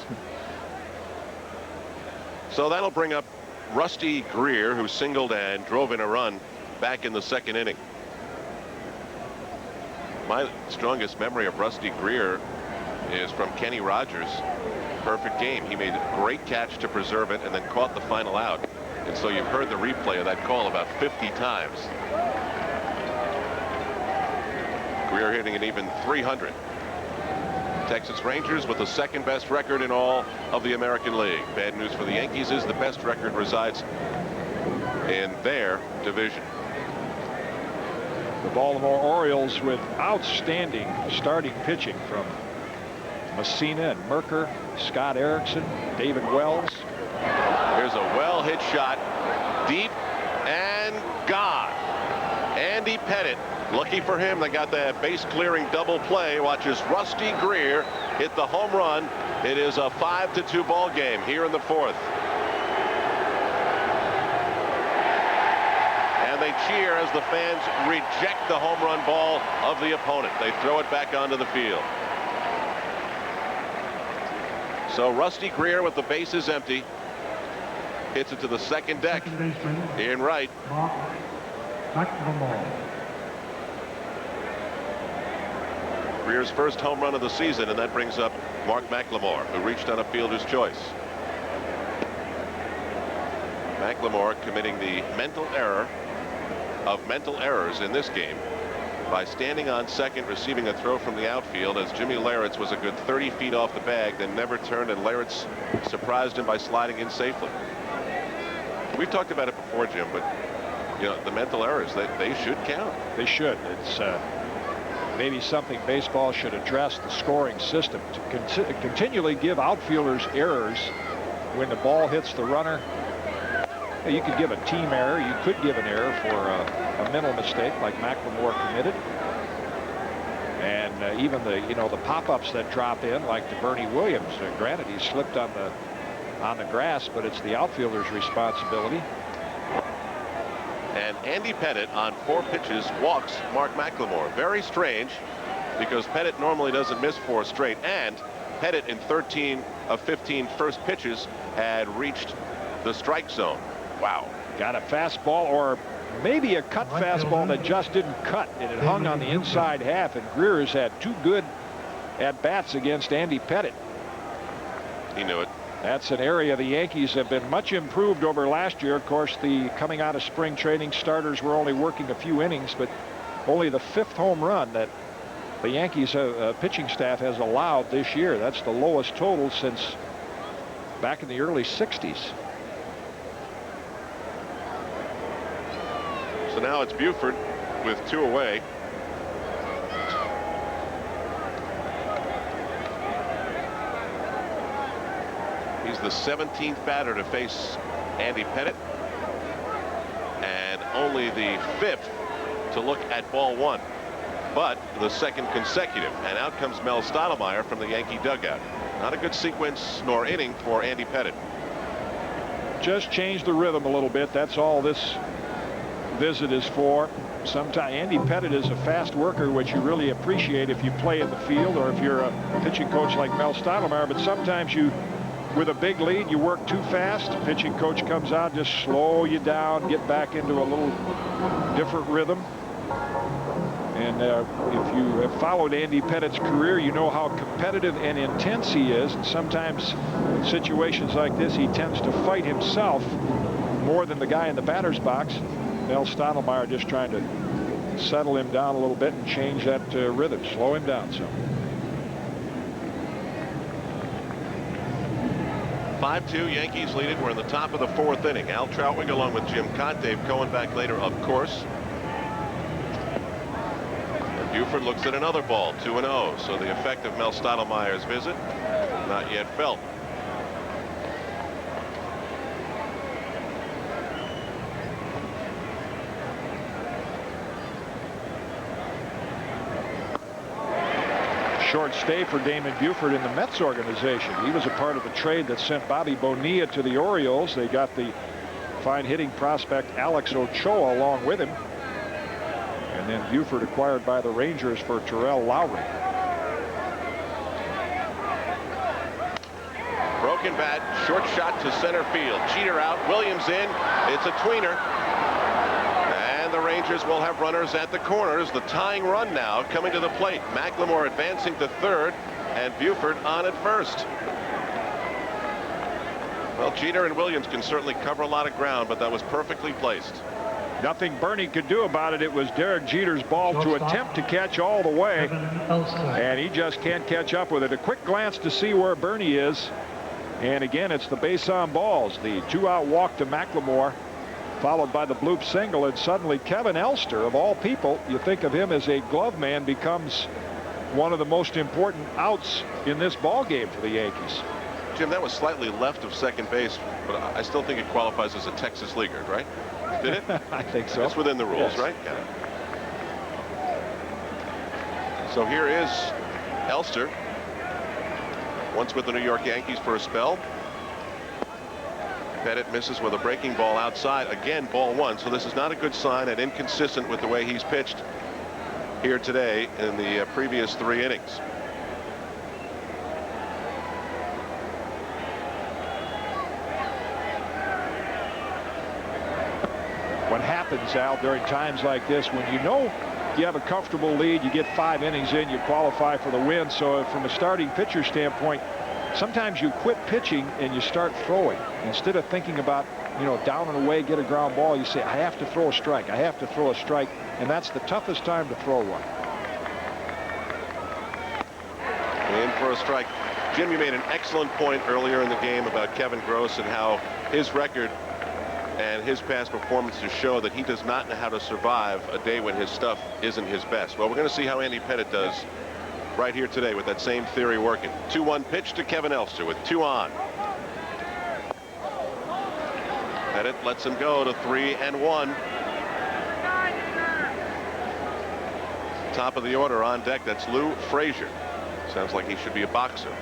Speaker 4: So that'll bring up Rusty Greer, who singled and drove in a run back in the 2nd inning. My strongest memory of Rusty Greer is from Kenny Rogers' perfect game. He made a great catch to preserve it and then caught the final out. And so you've heard the replay of that call about 50 times. Greer hitting an even 300. Texas Rangers with the 2nd best record in all of the American League. Bad news for the Yankees is the best record resides in their division.
Speaker 2: The Baltimore Orioles with outstanding starting pitching from Messina and Merker, Scott Erickson, David Wells.
Speaker 4: Here's a well-hit shot, deep and gone. Andy Pettitte, lucky for him, they got that base-clearing double play. Watches Rusty Greer hit the home run. It is a 5-2 ball game here in the 4th. And they cheer as the fans reject the home run ball of the opponent. They throw it back onto the field. So Rusty Greer, with the bases empty, hits it to the 2nd deck. In right. Greer's first home run of the season, and that brings up Mark McLemore, who reached on a fielder's choice. McLemore committing the mental error of mental errors in this game by standing on second, receiving a throw from the outfield as Jimmy Leyritz was a good 30 feet off the bag, then never turned, and Leyritz surprised him by sliding in safely. We've talked about it before, Jim, but the mental errors, they should count.
Speaker 2: They should. It's maybe something baseball should address, the scoring system, to continually give outfielders errors when the ball hits the runner. You could give a team error. You could give an error for a mental mistake like McLemore committed. And even the pop-ups that drop in, like to Bernie Williams. Granted, he slipped on the grass, but it's the outfielder's responsibility.
Speaker 4: And Andy Pettitte on 4 pitches walks Mark McLemore. Very strange, because Pettitte normally doesn't miss 4 straight, and Pettitte in 13 of 15 first pitches had reached the strike zone. Wow.
Speaker 2: Got a fastball, or maybe a cut fastball that just didn't cut, and it hung on the inside half, and Greer has had 2 good at-bats against Andy Pettitte.
Speaker 4: He knew it.
Speaker 2: That's an area the Yankees have been much improved over last year. Of course, the coming out of spring training, starters were only working a few innings, but only the 5th home run that the Yankees pitching staff has allowed this year. That's the lowest total since back in the early 60s.
Speaker 4: So now it's Buford with 2 away. He's the 17th batter to face Andy Pettitte, and only the 5th to look at ball 1, but the 2nd consecutive. And out comes Mel Stottlemyre from the Yankee dugout. Not a good sequence nor inning for Andy Pettitte.
Speaker 2: Just change the rhythm a little bit. That's all this visit is for. Sometimes Andy Pettitte is a fast worker, which you really appreciate if you play in the field or if you're a pitching coach like Mel Stottlemyre. But sometimes with a big lead, you work too fast. The pitching coach comes out, just slow you down, get back into a little different rhythm. And if you have followed Andy Pettitte's career, you know how competitive and intense he is. And sometimes in situations like this, he tends to fight himself more than the guy in the batter's box. Mel Stottlemyre just trying to settle him down a little bit and change that rhythm, slow him down some.
Speaker 4: 5-2, Yankees lead it. We're in the top of the 4th inning. Al Trautwig along with Jim Cott, Dave Cohen back later, of course. And Buford looks at another ball, 2-0. So the effect of Mel Stottlemyre's visit not yet felt.
Speaker 2: Short stay for Damon Buford in the Mets organization. He was a part of the trade that sent Bobby Bonilla to the Orioles. They got the fine hitting prospect Alex Ochoa along with him. And then Buford acquired by the Rangers for Terrell Lowry.
Speaker 4: Broken bat, short shot to center field. Jeter out, Williams in. It's a tweener. And the Rangers will have runners at the corners. The tying run now coming to the plate. McLemore advancing to 3rd, and Buford on at 1st. Well, Jeter and Williams can certainly cover a lot of ground, but that was perfectly placed.
Speaker 2: Nothing Bernie could do about it. It was Derek Jeter's ball to attempt to catch all the way, and he just can't catch up with it. A quick glance to see where Bernie is, and again, it's the base on balls. The 2-out walk to McLemore, followed by the bloop single, and suddenly Kevin Elster, of all people, you think of him as a glove man, becomes one of the most important outs in this ball game for the Yankees.
Speaker 4: Jim, that was slightly left of second base, but I still think it qualifies as a Texas leaguer, right? Did it?
Speaker 2: I think so.
Speaker 4: It's within the rules,
Speaker 2: yes.
Speaker 4: right? Yeah. So here is Elster, once with the New York Yankees for a spell. Pettitte misses with a breaking ball outside. Again, ball 1. So this is not a good sign and inconsistent with the way he's pitched here today in the previous 3 innings.
Speaker 2: What happens, Al, during times like this, when you know you have a comfortable lead, you get 5 innings in, you qualify for the win. So from a starting pitcher standpoint, sometimes you quit pitching and you start throwing. Instead of thinking about, down and away, get a ground ball, you say, I have to throw a strike. I have to throw a strike. And that's the toughest time to throw one.
Speaker 4: In for a strike. Jim, you made an excellent point earlier in the game about Kevin Gross and how his record and his past performances show that he does not know how to survive a day when his stuff isn't his best. Well, we're going to see how Andy Pettitte does right here today with that same theory working. 2-1 pitch to Kevin Elster with 2 on. Pettitte lets him go to 3-1. Top of the order on deck. That's Lou Frazier. Sounds like he should be a boxer.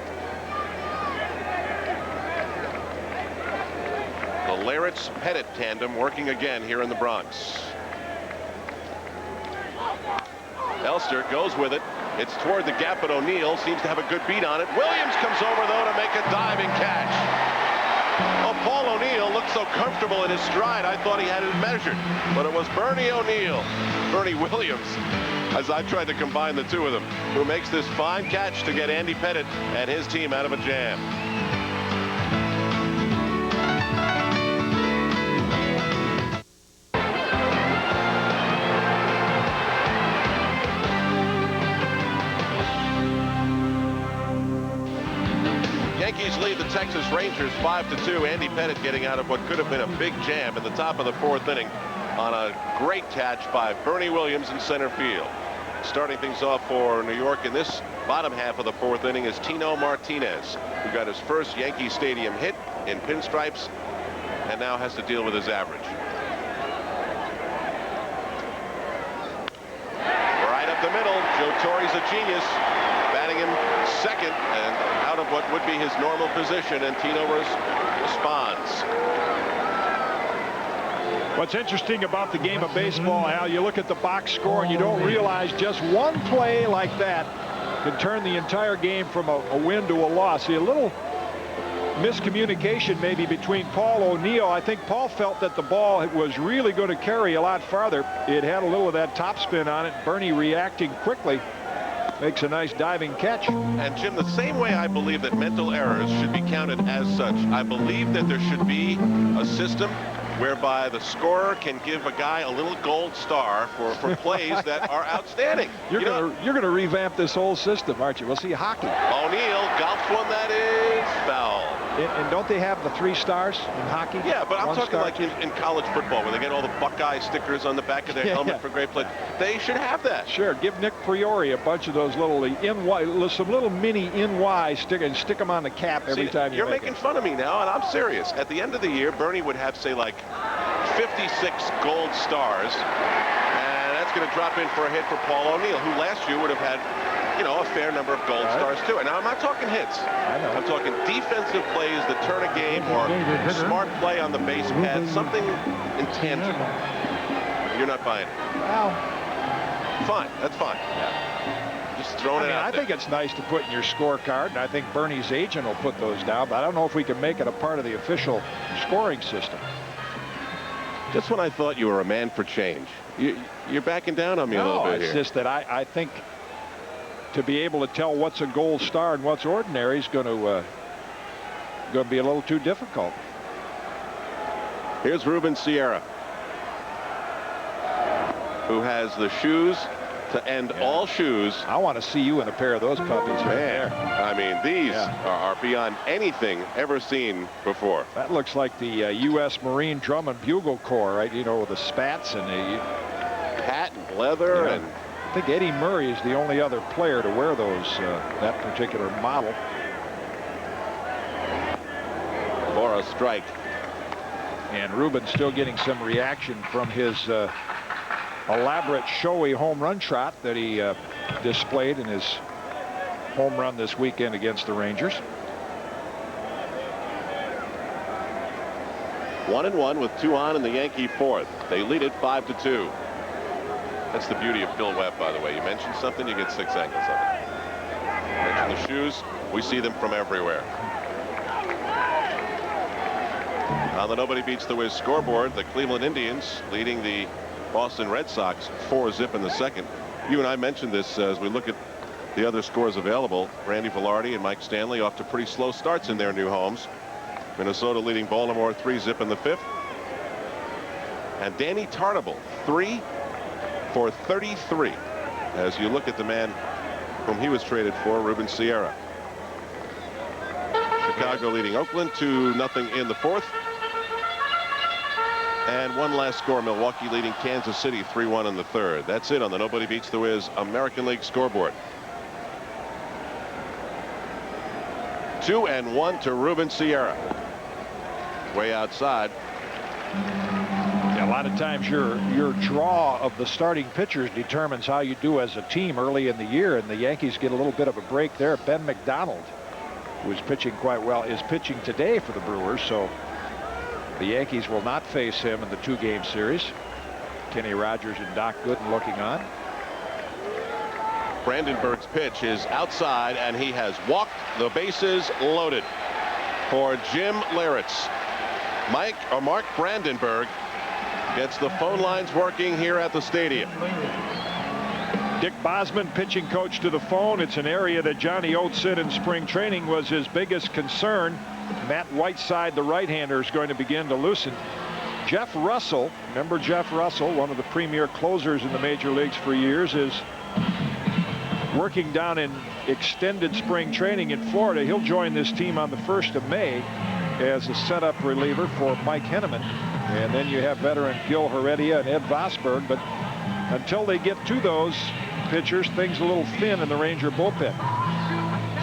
Speaker 4: The Lawrence-Pettitte tandem working again here in the Bronx. Elster goes with it. It's toward the gap, but O'Neill seems to have a good beat on it. Williams comes over, though, to make a diving catch. Oh, Paul O'Neill looked so comfortable in his stride, I thought he had it measured. But it was Bernie Williams, as I tried to combine the two of them, who makes this fine catch to get Andy Pettitte and his team out of a jam. Yankees lead the Texas Rangers 5-2. Andy Pettitte getting out of what could have been a big jam in the top of the 4th inning on a great catch by Bernie Williams in center field. Starting things off for New York in this bottom half of the 4th inning is Tino Martinez, who got his first Yankee Stadium hit in pinstripes and now has to deal with his average. Right up the middle, Joe Torre's a genius, batting him second and out of what would be his normal position, and Tino responds.
Speaker 2: What's interesting about the game of baseball, Al, you look at the box score and you don't realize just one play like that can turn the entire game from a win to a loss. See, a little miscommunication maybe between Paul O'Neill. I think Paul felt that the ball was really going to carry a lot farther. It had a little of that topspin on it. Bernie reacting quickly makes a nice diving catch.
Speaker 4: And Jim, the same way I believe that mental errors should be counted as such, I believe that there should be a system whereby the scorer can give a guy a little gold star for plays that are outstanding.
Speaker 2: You're gonna revamp this whole system, aren't you? We'll see hockey.
Speaker 4: O'Neill golfs one that is foul.
Speaker 2: And don't they have the 3 stars in hockey?
Speaker 4: Yeah, but I'm talking
Speaker 2: star?
Speaker 4: like in college football, where they get all the Buckeye stickers on the back of their helmet for great play. They should have that.
Speaker 2: Sure, give Nick Priori a bunch of those little some little mini NY stick them on the cap every time
Speaker 4: you're making fun of me now, and I'm serious. At the end of the year, Bernie would have, say, like 56 gold stars, and that's going to drop in for a hit for Paul O'Neill, who last year would have had, you know, a fair number of gold stars too. And now I'm not talking hits.
Speaker 2: I know.
Speaker 4: I'm talking defensive plays that turn a game, or smart play on the base pad, something intangible. You're not buying it.
Speaker 2: Well,
Speaker 4: fine, that's fine. Just throwing it out
Speaker 2: I
Speaker 4: there.
Speaker 2: think it's nice to put in your scorecard, and I think Bernie's agent will put those down, but I don't know if we can make it a part of the official scoring system.
Speaker 4: Just when I thought you were a man for change, you're backing down on me a little bit here.
Speaker 2: It's just that I think to be able to tell what's a gold star and what's ordinary is going to be a little too difficult.
Speaker 4: Here's Ruben Sierra, who has the shoes to end all shoes.
Speaker 2: I want to see you in a pair of those puppies right there.
Speaker 4: I mean, these are beyond anything ever seen before.
Speaker 2: That looks like the U.S. Marine Drum and Bugle Corps, right? You know, with the spats and the
Speaker 4: patent leather. And
Speaker 2: I think Eddie Murray is the only other player to wear those, that particular model.
Speaker 4: For a strike.
Speaker 2: And Ruben still getting some reaction from his elaborate, showy home run trot that he displayed in his home run this weekend against the Rangers.
Speaker 4: 1-1 with 2 on in the Yankee 4th. They lead it 5-2. That's the beauty of Bill Webb, by the way. You mention something, you get 6 angles of it. Mention the shoes, we see them from everywhere. On the Nobody Beats the Wiz scoreboard, the Cleveland Indians leading the Boston Red Sox 4-zip in the second. You and I mentioned this as we look at the other scores available. Randy Velarde and Mike Stanley off to pretty slow starts in their new homes. Minnesota leading Baltimore 3-zip in the 5th. And Danny Tartabull 3 for 33 as you look at the man whom he was traded for, Ruben Sierra. Chicago leading Oakland 2-0 in the 4th. And one last score, Milwaukee leading Kansas City 3-1 in the 3rd. That's it on the Nobody Beats the Wiz American League scoreboard. 2-1 to Ruben Sierra. Way outside.
Speaker 2: A lot of times your draw of the starting pitchers determines how you do as a team early in the year, and the Yankees get a little bit of a break there. Ben McDonald, who is pitching quite well, is pitching today for the Brewers, so the Yankees will not face him in the 2-game series. Kenny Rogers and Doc Gooden looking on.
Speaker 4: Brandenburg's pitch is outside, and he has walked. The bases loaded for Jim Leyritz. Mark Brandenburg gets the phone lines working here at the stadium.
Speaker 2: Dick Bosman, pitching coach, to the phone. It's an area that Johnny Oates said in spring training was his biggest concern. Matt Whiteside, the right-hander, is going to begin to loosen. Jeff Russell, remember Jeff Russell, one of the premier closers in the major leagues for years, is working down in extended spring training in Florida. He'll join this team on the 1st of May as a setup reliever for Mike Henneman. And then you have veteran Gil Heredia and Ed Vosberg. But until they get to those pitchers, things a little thin in the Ranger bullpen.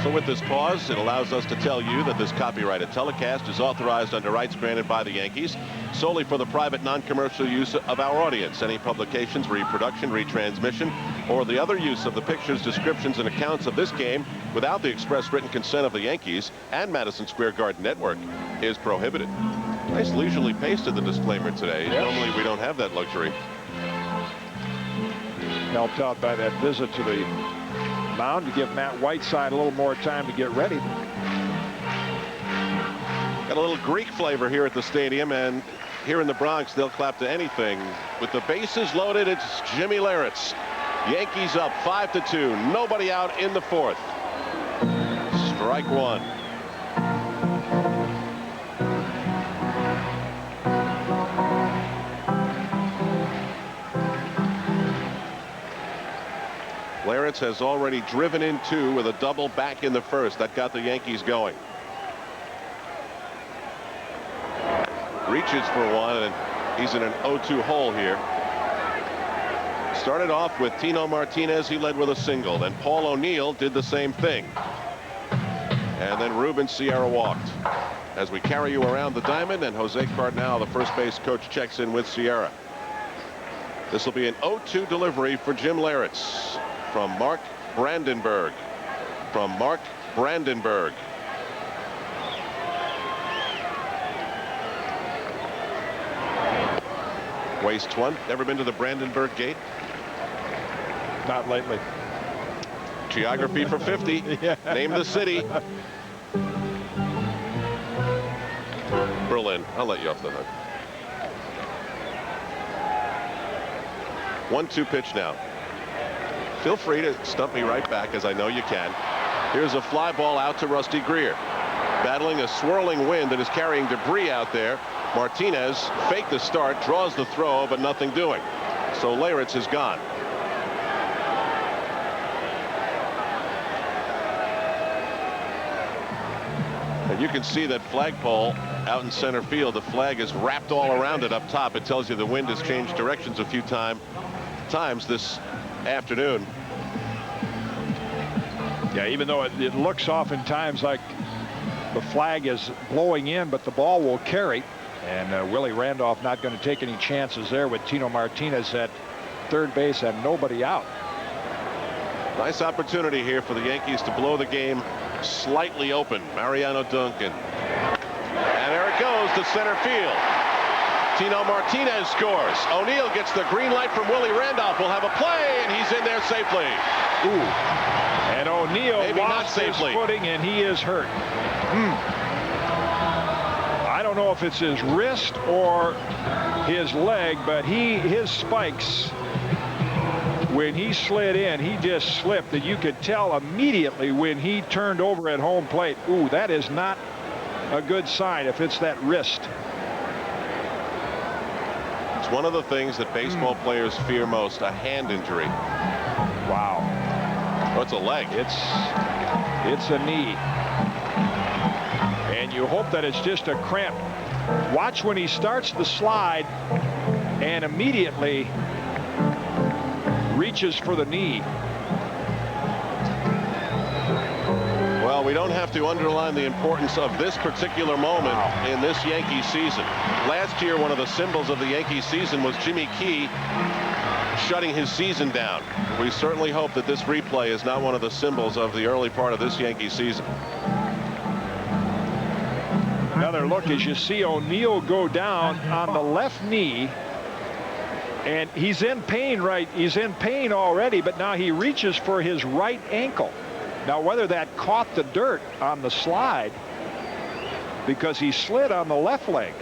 Speaker 4: So with this pause, it allows us to tell you that this copyrighted telecast is authorized under rights granted by the Yankees solely for the private non-commercial use of our audience. Any publications, reproduction, retransmission, or the other use of the pictures, descriptions, and accounts of this game without the express written consent of the Yankees and Madison Square Garden Network is prohibited. Nice leisurely pace to the disclaimer today.
Speaker 2: Yep.
Speaker 4: Normally we don't have that luxury.
Speaker 2: Helped out by that visit to the mound to give Matt Whiteside a little more time to get ready.
Speaker 4: Got a little Greek flavor here at the stadium, and here in the Bronx they'll clap to anything. With the bases loaded, it's Jimmy Leyritz. Yankees up 5-2. Nobody out in the 4th. Strike one. Leyritz has already driven in 2 with a double back in the 1st. That got the Yankees going. Reaches for one, and he's in an 0-2 hole here. Started off with Tino Martinez. He led with a single. Then Paul O'Neill did the same thing. And then Ruben Sierra walked. As we carry you around the diamond, and Jose Cardinal, the first base coach, checks in with Sierra. This will be an 0-2 delivery for Jim Leyritz from Mark Brandenburg. From Mark Brandenburg. Waste one. Ever been to the Brandenburg Gate?
Speaker 2: Not lately.
Speaker 4: Geography for 50.
Speaker 2: Yeah.
Speaker 4: Name the city. Berlin. I'll let you off the hook. 1-2 pitch now. Feel free to stump me right back, as I know you can. Here's a fly ball out to Rusty Greer. Battling a swirling wind that is carrying debris out there. Martinez faked the start, draws the throw, but nothing doing. So Leyritz is gone. And you can see that flagpole out in center field. The flag is wrapped all around it up top. It tells you the wind has changed directions a few times this afternoon.
Speaker 2: Yeah, even though it looks oftentimes like the flag is blowing in, but the ball will carry. And Willie Randolph not going to take any chances there with Tino Martinez at third base and nobody out.
Speaker 4: Nice opportunity here for the Yankees to blow the game slightly open. Mariano Duncan. And there it goes to center field. Tino Martinez scores. O'Neill gets the green light from Willie Randolph. Will have a play, and he's in there safely.
Speaker 2: Ooh. And O'Neill lost his
Speaker 4: safely.
Speaker 2: footing, and he is hurt. I don't know if it's his wrist or his leg, but his spikes, when he slid in, he just slipped, and you could tell immediately when he turned over at home plate. Ooh, that is not a good sign if it's that wrist.
Speaker 4: It's one of the things that baseball players fear most, a hand injury.
Speaker 2: Wow.
Speaker 4: Oh, it's a leg.
Speaker 2: It's a knee. And you hope that it's just a cramp. Watch when he starts the slide and immediately reaches for the knee.
Speaker 4: Well, Well, we don't have to underline the importance of this particular moment in this Yankee season. Last year, one of the symbols of the Yankee season was Jimmy Key shutting his season down. We certainly hope that this replay is not one of the symbols of the early part of this Yankee season.
Speaker 2: Another look as you see O'Neill go down on the left knee, and he's in pain, right? He's in pain already, but now he reaches for his right ankle. Now, whether that caught the dirt on the slide, because he slid on the left leg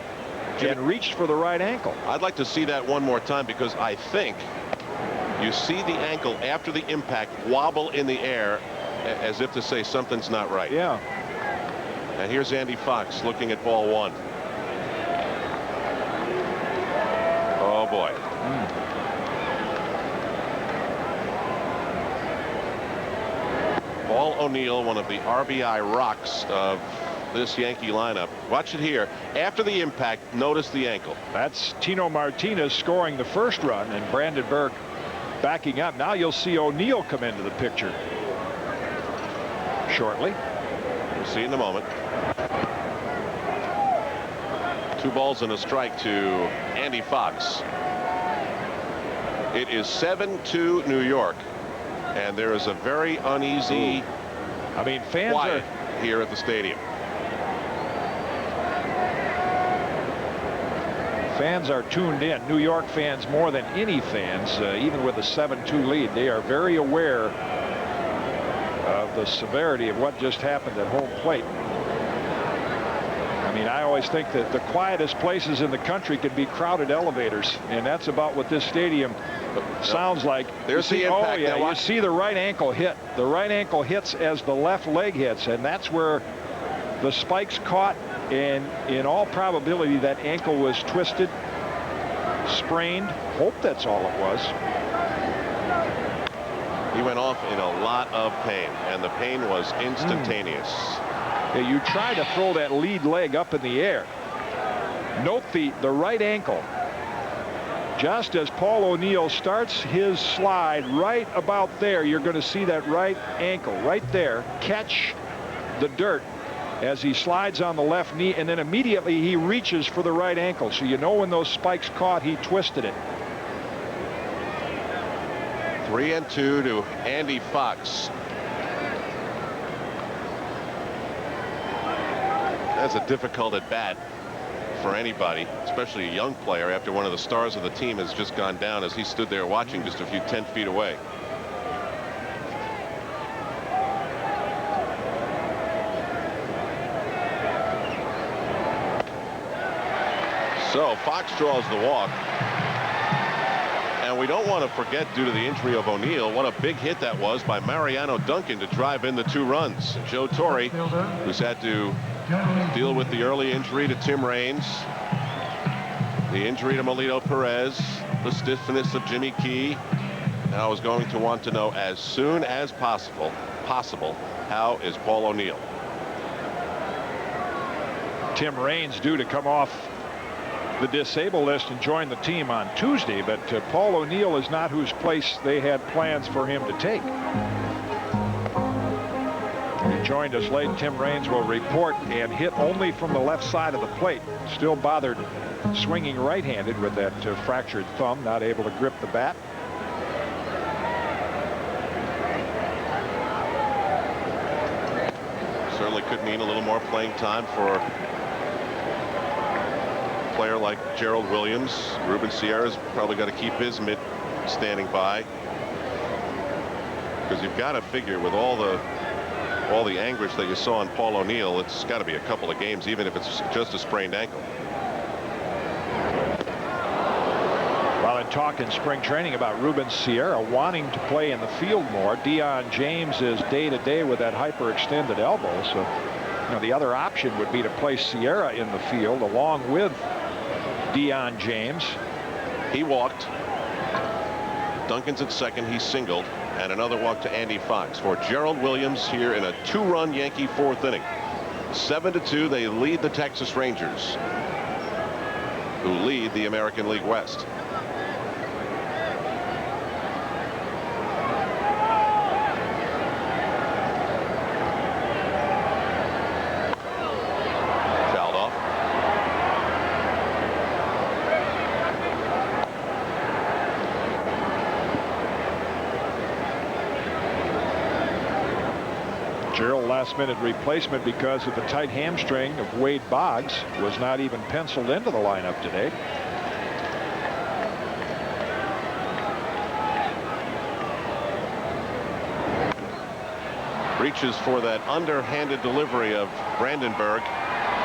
Speaker 2: and reached for the right ankle.
Speaker 4: I'd like to see that one more time, because I think you see the ankle after the impact wobble in the air as if to say something's not right.
Speaker 2: Yeah.
Speaker 4: And here's Andy Fox looking at ball one. Oh, boy. Paul O'Neill, one of the RBI rocks of this Yankee lineup. Watch it here. After the impact, notice the ankle.
Speaker 2: That's Tino Martinez scoring the first run, and Brandenburg backing up. Now you'll see O'Neill come into the picture shortly.
Speaker 4: We'll see in a moment. 2 balls and a strike to Andy Fox. It is 7-2 New York, and there is a very uneasy
Speaker 2: fans
Speaker 4: quiet here at the stadium.
Speaker 2: Fans are tuned in. New York fans more than any fans, even with a 7-2 lead. They are very aware of the severity of what just happened at home plate. I always think that the quietest places in the country can be crowded elevators, and that's about what this stadium sounds like.
Speaker 4: There's the impact.
Speaker 2: Oh, yeah, you see the right ankle hit. The right ankle hits as the left leg hits, and that's where the spikes caught, and in all probability that ankle was twisted, sprained. Hope that's all it was.
Speaker 4: He went off in a lot of pain, and the pain was instantaneous.
Speaker 2: Yeah, you try to throw that lead leg up in the air. Note the right ankle. Just as Paul O'Neill starts his slide right about there, you're going to see that right ankle right there catch the dirt as he slides on the left knee, and then immediately he reaches for the right ankle. So you know when those spikes caught, he twisted it.
Speaker 4: 3-2 to Andy Fox. That's a difficult at bat for anybody, especially a young player, after one of the stars of the team has just gone down as he stood there watching just a few 10 feet away. So Fox draws the walk. And we don't want to forget, due to the injury of O'Neill, what a big hit that was by Mariano Duncan to drive in the 2 runs. And Joe Torre, who's had to deal with the early injury to Tim Raines, the injury to Melito Perez, the stiffness of Jimmy Key, now is going to want to know as soon as possible, how is Paul O'Neill?
Speaker 2: Tim Raines due to come off the disabled list and join the team on Tuesday, but Paul O'Neill is not whose place they had plans for him to take. He joined us late. Tim Raines will report, and hit only from the left side of the plate. Still bothered swinging right-handed with that fractured thumb, not able to grip the bat.
Speaker 4: Certainly could mean a little more playing time for player like Gerald Williams. Ruben Sierra's probably got to keep his mitt standing by, because you've got to figure with all the anguish that you saw in Paul O'Neill, it's got to be a couple of games, even if it's just a sprained ankle.
Speaker 2: While in talk in spring training about Ruben Sierra wanting to play in the field more, Deion James is day-to-day with that hyperextended elbow, so the other option would be to place Sierra in the field along with Deion James.
Speaker 4: He walked. Duncan's at second. He singled, and another walk to Andy Fox for Gerald Williams here in a 2-run Yankee 4th inning. 7-2. They lead the Texas Rangers, who lead the American League West.
Speaker 2: Gerald, last-minute replacement because of the tight hamstring of Wade Boggs, was not even penciled into the lineup today.
Speaker 4: Reaches for that underhanded delivery of Brandenburg.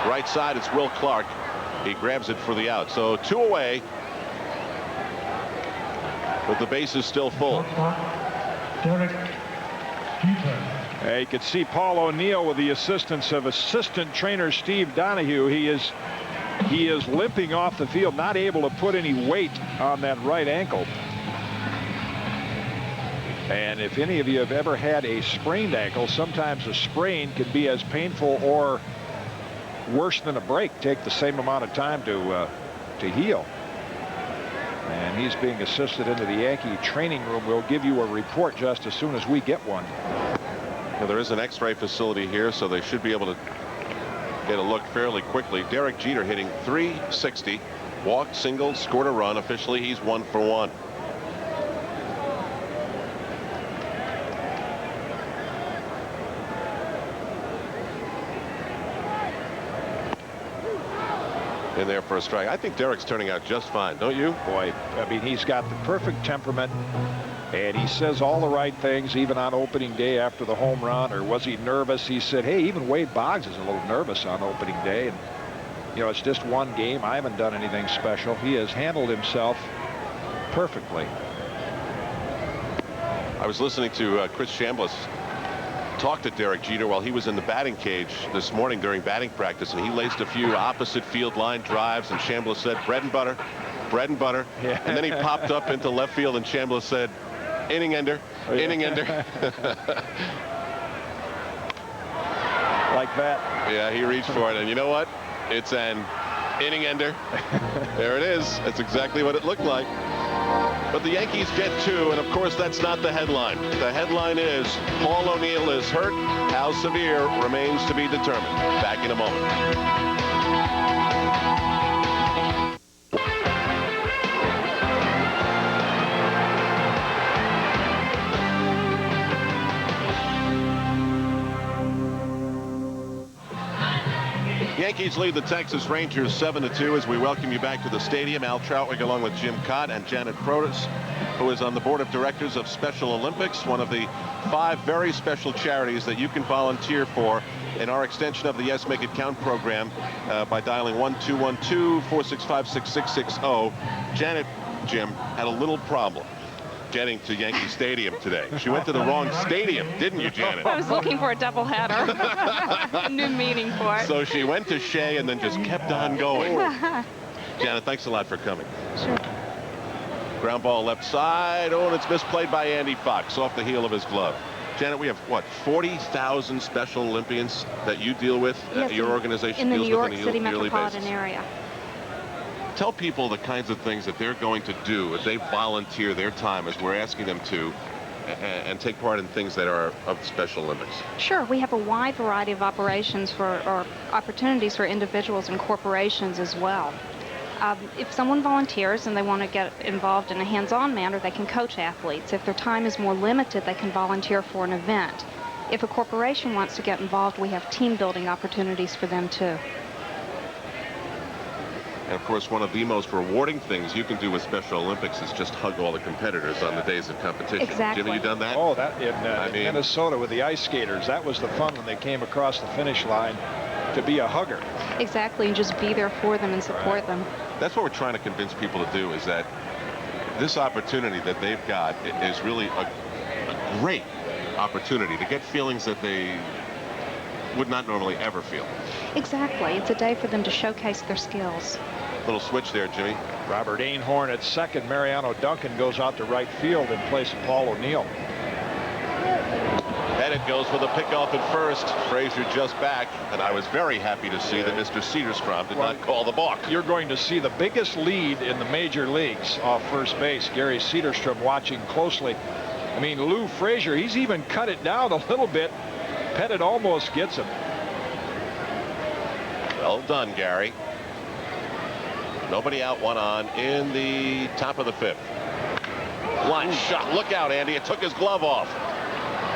Speaker 4: Right side, it's Will Clark. He grabs it for the out. So 2 away, but the base is still full.
Speaker 5: Derek Jeter.
Speaker 2: You could see Paul O'Neill with the assistance of assistant trainer Steve Donahue. He is limping off the field, not able to put any weight on that right ankle. And if any of you have ever had a sprained ankle, sometimes a sprain can be as painful or worse than a break. Take the same amount of time to heal. And he's being assisted into the Yankee training room. We'll give you a report just as soon as we get one.
Speaker 4: Well, there is an X-ray facility here, so they should be able to get a look fairly quickly. Derek Jeter hitting .360, walked, singled, scored a run. Officially, he's 1 for 1. In there for a strike. I think Derek's turning out just fine, don't you?
Speaker 2: Boy, I mean, he's got the perfect temperament, and he says all the right things, even on opening day after the home run. Or was he nervous? He said, hey, even Wade Boggs is a little nervous on opening day. And, you know, it's just one game. I haven't done anything special. He has handled himself perfectly.
Speaker 4: I was listening to Chris Chambliss talk to Derek Jeter while he was in the batting cage this morning during batting practice, and he laced a few opposite field line drives, and Chambliss said, bread and butter, bread and butter. Yeah. And then he popped up into left field, and Chambliss said, inning ender, inning ender.
Speaker 2: Like that.
Speaker 4: Yeah, he reached for it, and you know what? It's an inning ender. There it is. That's exactly what it looked like. But the Yankees get 2, and of course that's not the headline. The headline is Paul O'Neill is hurt. How severe remains to be determined. Back in a moment. Yankees lead the Texas Rangers 7-2 as we welcome you back to the stadium. Al Troutwig along with Jim Cott and Janet Protas, who is on the board of directors of Special Olympics, one of the 5 very special charities that you can volunteer for in our extension of the Yes Make It Count program by dialing 1-212-465-6660. Janet, Jim, had a little problem getting to Yankee Stadium today. She went to the wrong stadium, didn't you, Janet?
Speaker 6: I was looking for a doubleheader. A new meaning for it.
Speaker 4: So she went to Shea and then just kept on going. Janet, thanks a lot for coming.
Speaker 6: Sure.
Speaker 4: Ground ball left side. Oh, and it's misplayed by Andy Fox off the heel of his glove. Janet, we have, what, 40,000 Special Olympians that you deal with,
Speaker 6: yes,
Speaker 4: your organization
Speaker 6: in the
Speaker 4: deals
Speaker 6: New York
Speaker 4: with on a
Speaker 6: City
Speaker 4: yearly
Speaker 6: metropolitan
Speaker 4: basis.
Speaker 6: area.
Speaker 4: Tell people the kinds of things that they're going to do as they volunteer their time, as we're asking them to, and take part in things that are of the Special Olympics.
Speaker 6: Sure, we have a wide variety of operations or opportunities for individuals and corporations as well. If someone volunteers and they want to get involved in a hands-on manner, they can coach athletes. If their time is more limited, they can volunteer for an event. If a corporation wants to get involved, we have team-building opportunities for them too.
Speaker 4: And of course, one of the most rewarding things you can do with Special Olympics is just hug all the competitors on the days of competition.
Speaker 6: Exactly.
Speaker 4: Jim, have you done that?
Speaker 2: Oh, that in Minnesota with the ice skaters. That was the fun when they came across the finish line, to be a hugger.
Speaker 6: Exactly, and just be there for them and support them.
Speaker 4: That's what we're trying to convince people to do, is that this opportunity that they've got is really a great opportunity to get feelings that they would not normally ever feel.
Speaker 6: Exactly. It's a day for them to showcase their skills.
Speaker 4: Little switch there, Jimmy.
Speaker 2: Robert Ainhorn at second. Mariano Duncan goes out to right field in place of Paul O'Neill.
Speaker 4: Pettitte goes for the pickoff at first. Frazier just back, and I was very happy to see that Mr. Cedarstrom did not call the balk.
Speaker 2: You're going to see the biggest lead in the major leagues off first base. Gary Cedarstrom watching closely. I mean, Lou Frazier, he's even cut it down a little bit. Pettitte almost gets him.
Speaker 4: Well done, Gary. Nobody out, one on in the top of the 5th. Line shot. Look out, Andy. It took his glove off.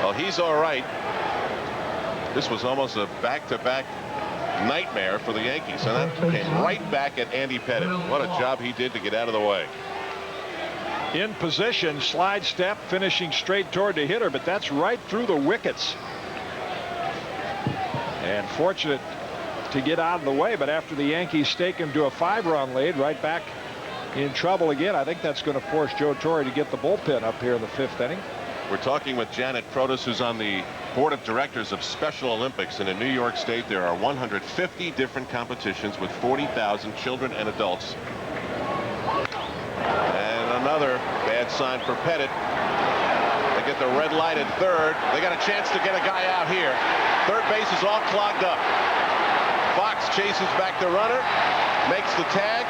Speaker 4: Well, he's all right. This was almost a back-to-back nightmare for the Yankees, and that came right back at Andy Pettitte. What a job he did to get out of the way.
Speaker 2: In position, slide step, finishing straight toward the hitter, but that's right through the wickets. And fortunate to get out of the way, but after the Yankees stake him to a 5-run lead, right back in trouble again. I think that's going to force Joe Torre to get the bullpen up here in the 5th inning.
Speaker 4: We're talking with Janet Protas, who's on the board of directors of Special Olympics. And in New York State, there are 150 different competitions with 40,000 children and adults. And another bad sign for Pettitte. They get the red light at third. They got a chance to get a guy out here. Third base is all clogged up. Fox chases back the runner, makes the tag,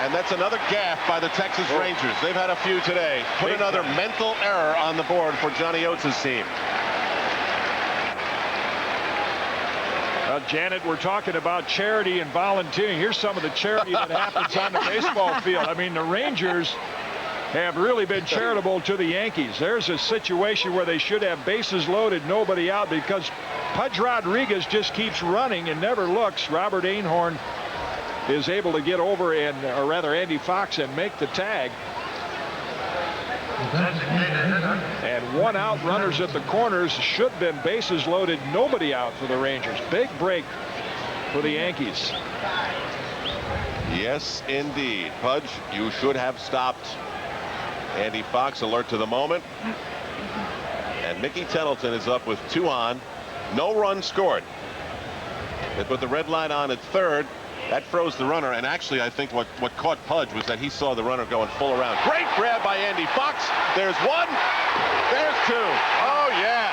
Speaker 4: and that's another gaffe by the Texas Rangers. They've had a few today. Put another mental error on the board for Johnny Oates' team.
Speaker 2: Janet, we're talking about charity and volunteering. Here's some of the charity that happens on the baseball field. I mean, the Rangers have really been charitable to the Yankees. There's a situation where they should have bases loaded, nobody out, because Pudge Rodriguez just keeps running and never looks. Robert Einhorn is able to get over, and or rather Andy Fox, and make the tag. And 1 out, runners at the corners. Should have been bases loaded, nobody out for the Rangers. Big break for the Yankees.
Speaker 4: Yes, indeed. Pudge, you should have stopped. Andy Fox alert to the moment. And Mickey Tettleton is up with 2 on. No run scored. They put the red line on at third. That froze the runner, and actually I think what caught Pudge was that he saw the runner going full around. Great grab by Andy Fox. There's 1. There's 2. Oh, yeah.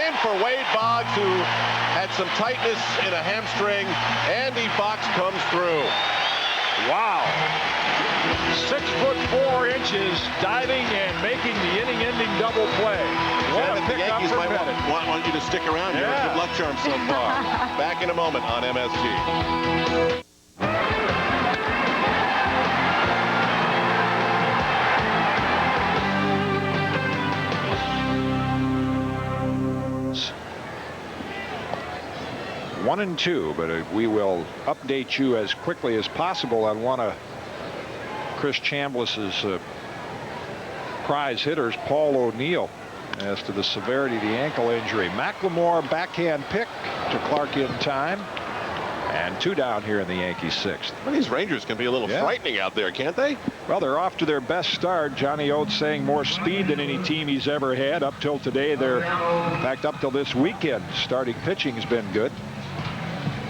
Speaker 4: In for Wade Boggs, who had some tightness in a hamstring. Andy Fox comes through.
Speaker 2: Wow. 6'4", diving and making the inning-ending double play. What a
Speaker 4: the
Speaker 2: pickup
Speaker 4: Yankees
Speaker 2: for
Speaker 4: might
Speaker 2: Pettitte.
Speaker 4: want you to stick around here.
Speaker 2: Yeah.
Speaker 4: Good luck charm so far. Back in a moment on MSG.
Speaker 2: One and 2, but we will update you as quickly as possible on one of Chris Chambliss's prize hitters, Paul O'Neill, as to the severity of the ankle injury. McLemore backhand pick to Clark in time, and 2 down here in the Yankees 6th.
Speaker 4: Well, these Rangers can be a little frightening out there, can't they?
Speaker 2: Well, they're off to their best start. Johnny Oates saying more speed than any team he's ever had up till today. In fact, up till this weekend, starting pitching has been good.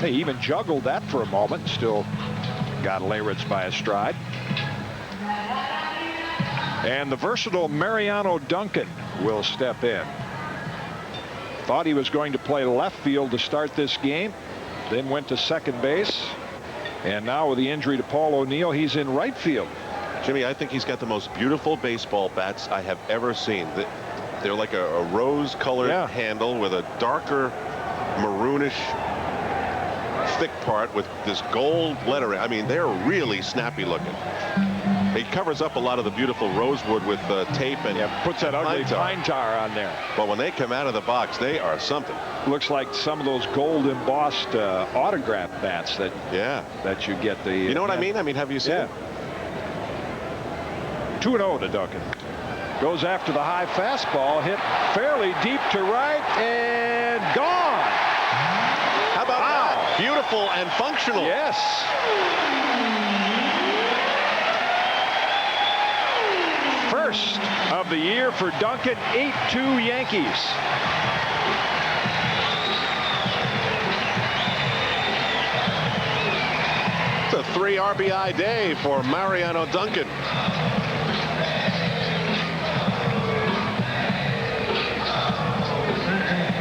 Speaker 2: They even juggled that for a moment, still got Leyritz by a stride. And the versatile Mariano Duncan will step in. Thought he was going to play left field to start this game, then went to second base, and now with the injury to Paul O'Neill, he's in right field.
Speaker 4: Jimmy, I think he's got the most beautiful baseball bats I have ever seen. They're like a rose-colored handle with a darker maroonish thick part with this gold lettering. I mean, they're really snappy looking. He covers up a lot of the beautiful rosewood with tape and
Speaker 2: puts that ugly pine tar on there.
Speaker 4: But when they come out of the box, they are something.
Speaker 2: Looks like some of those gold embossed autograph bats that that you get. The
Speaker 4: you know what I mean? I mean, have you seen it?
Speaker 2: 2-0 to Duncan. Goes after the high fastball, hit fairly deep to right and gone.
Speaker 4: How about that? Beautiful and functional.
Speaker 2: Yes. First of the year for Duncan. 8-2 Yankees.
Speaker 4: It's a 3 RBI day for Mariano Duncan.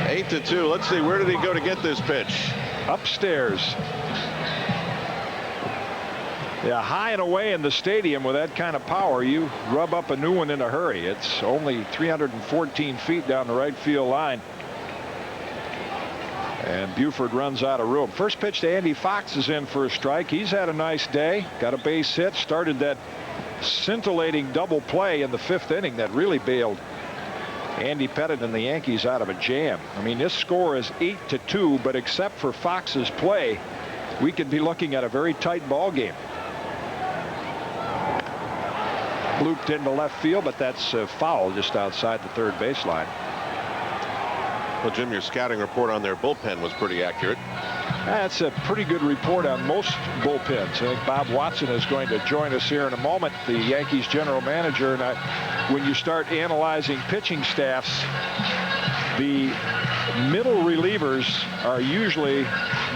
Speaker 4: Eight to 2. Let's see, where did he go to get this pitch?
Speaker 2: Upstairs. Yeah, high and away in the stadium with that kind of power, you rub up a new one in a hurry. It's only 314 feet down the right field line. And Buford runs out of room. First pitch to Andy Fox is in for a strike. He's had a nice day. Got a base hit. Started that scintillating double play in the 5th inning that really bailed Andy Pettitte and the Yankees out of a jam. I mean, this score is 8-2, but except for Fox's play, we could be looking at a very tight ball game. Looped into left field, but that's a foul just outside the third baseline.
Speaker 4: Well, Jim, your scouting report on their bullpen was pretty accurate.
Speaker 2: That's a pretty good report on most bullpens. I think Bob Watson is going to join us here in a moment, the Yankees general manager. And when you start analyzing pitching staffs, the middle relievers are usually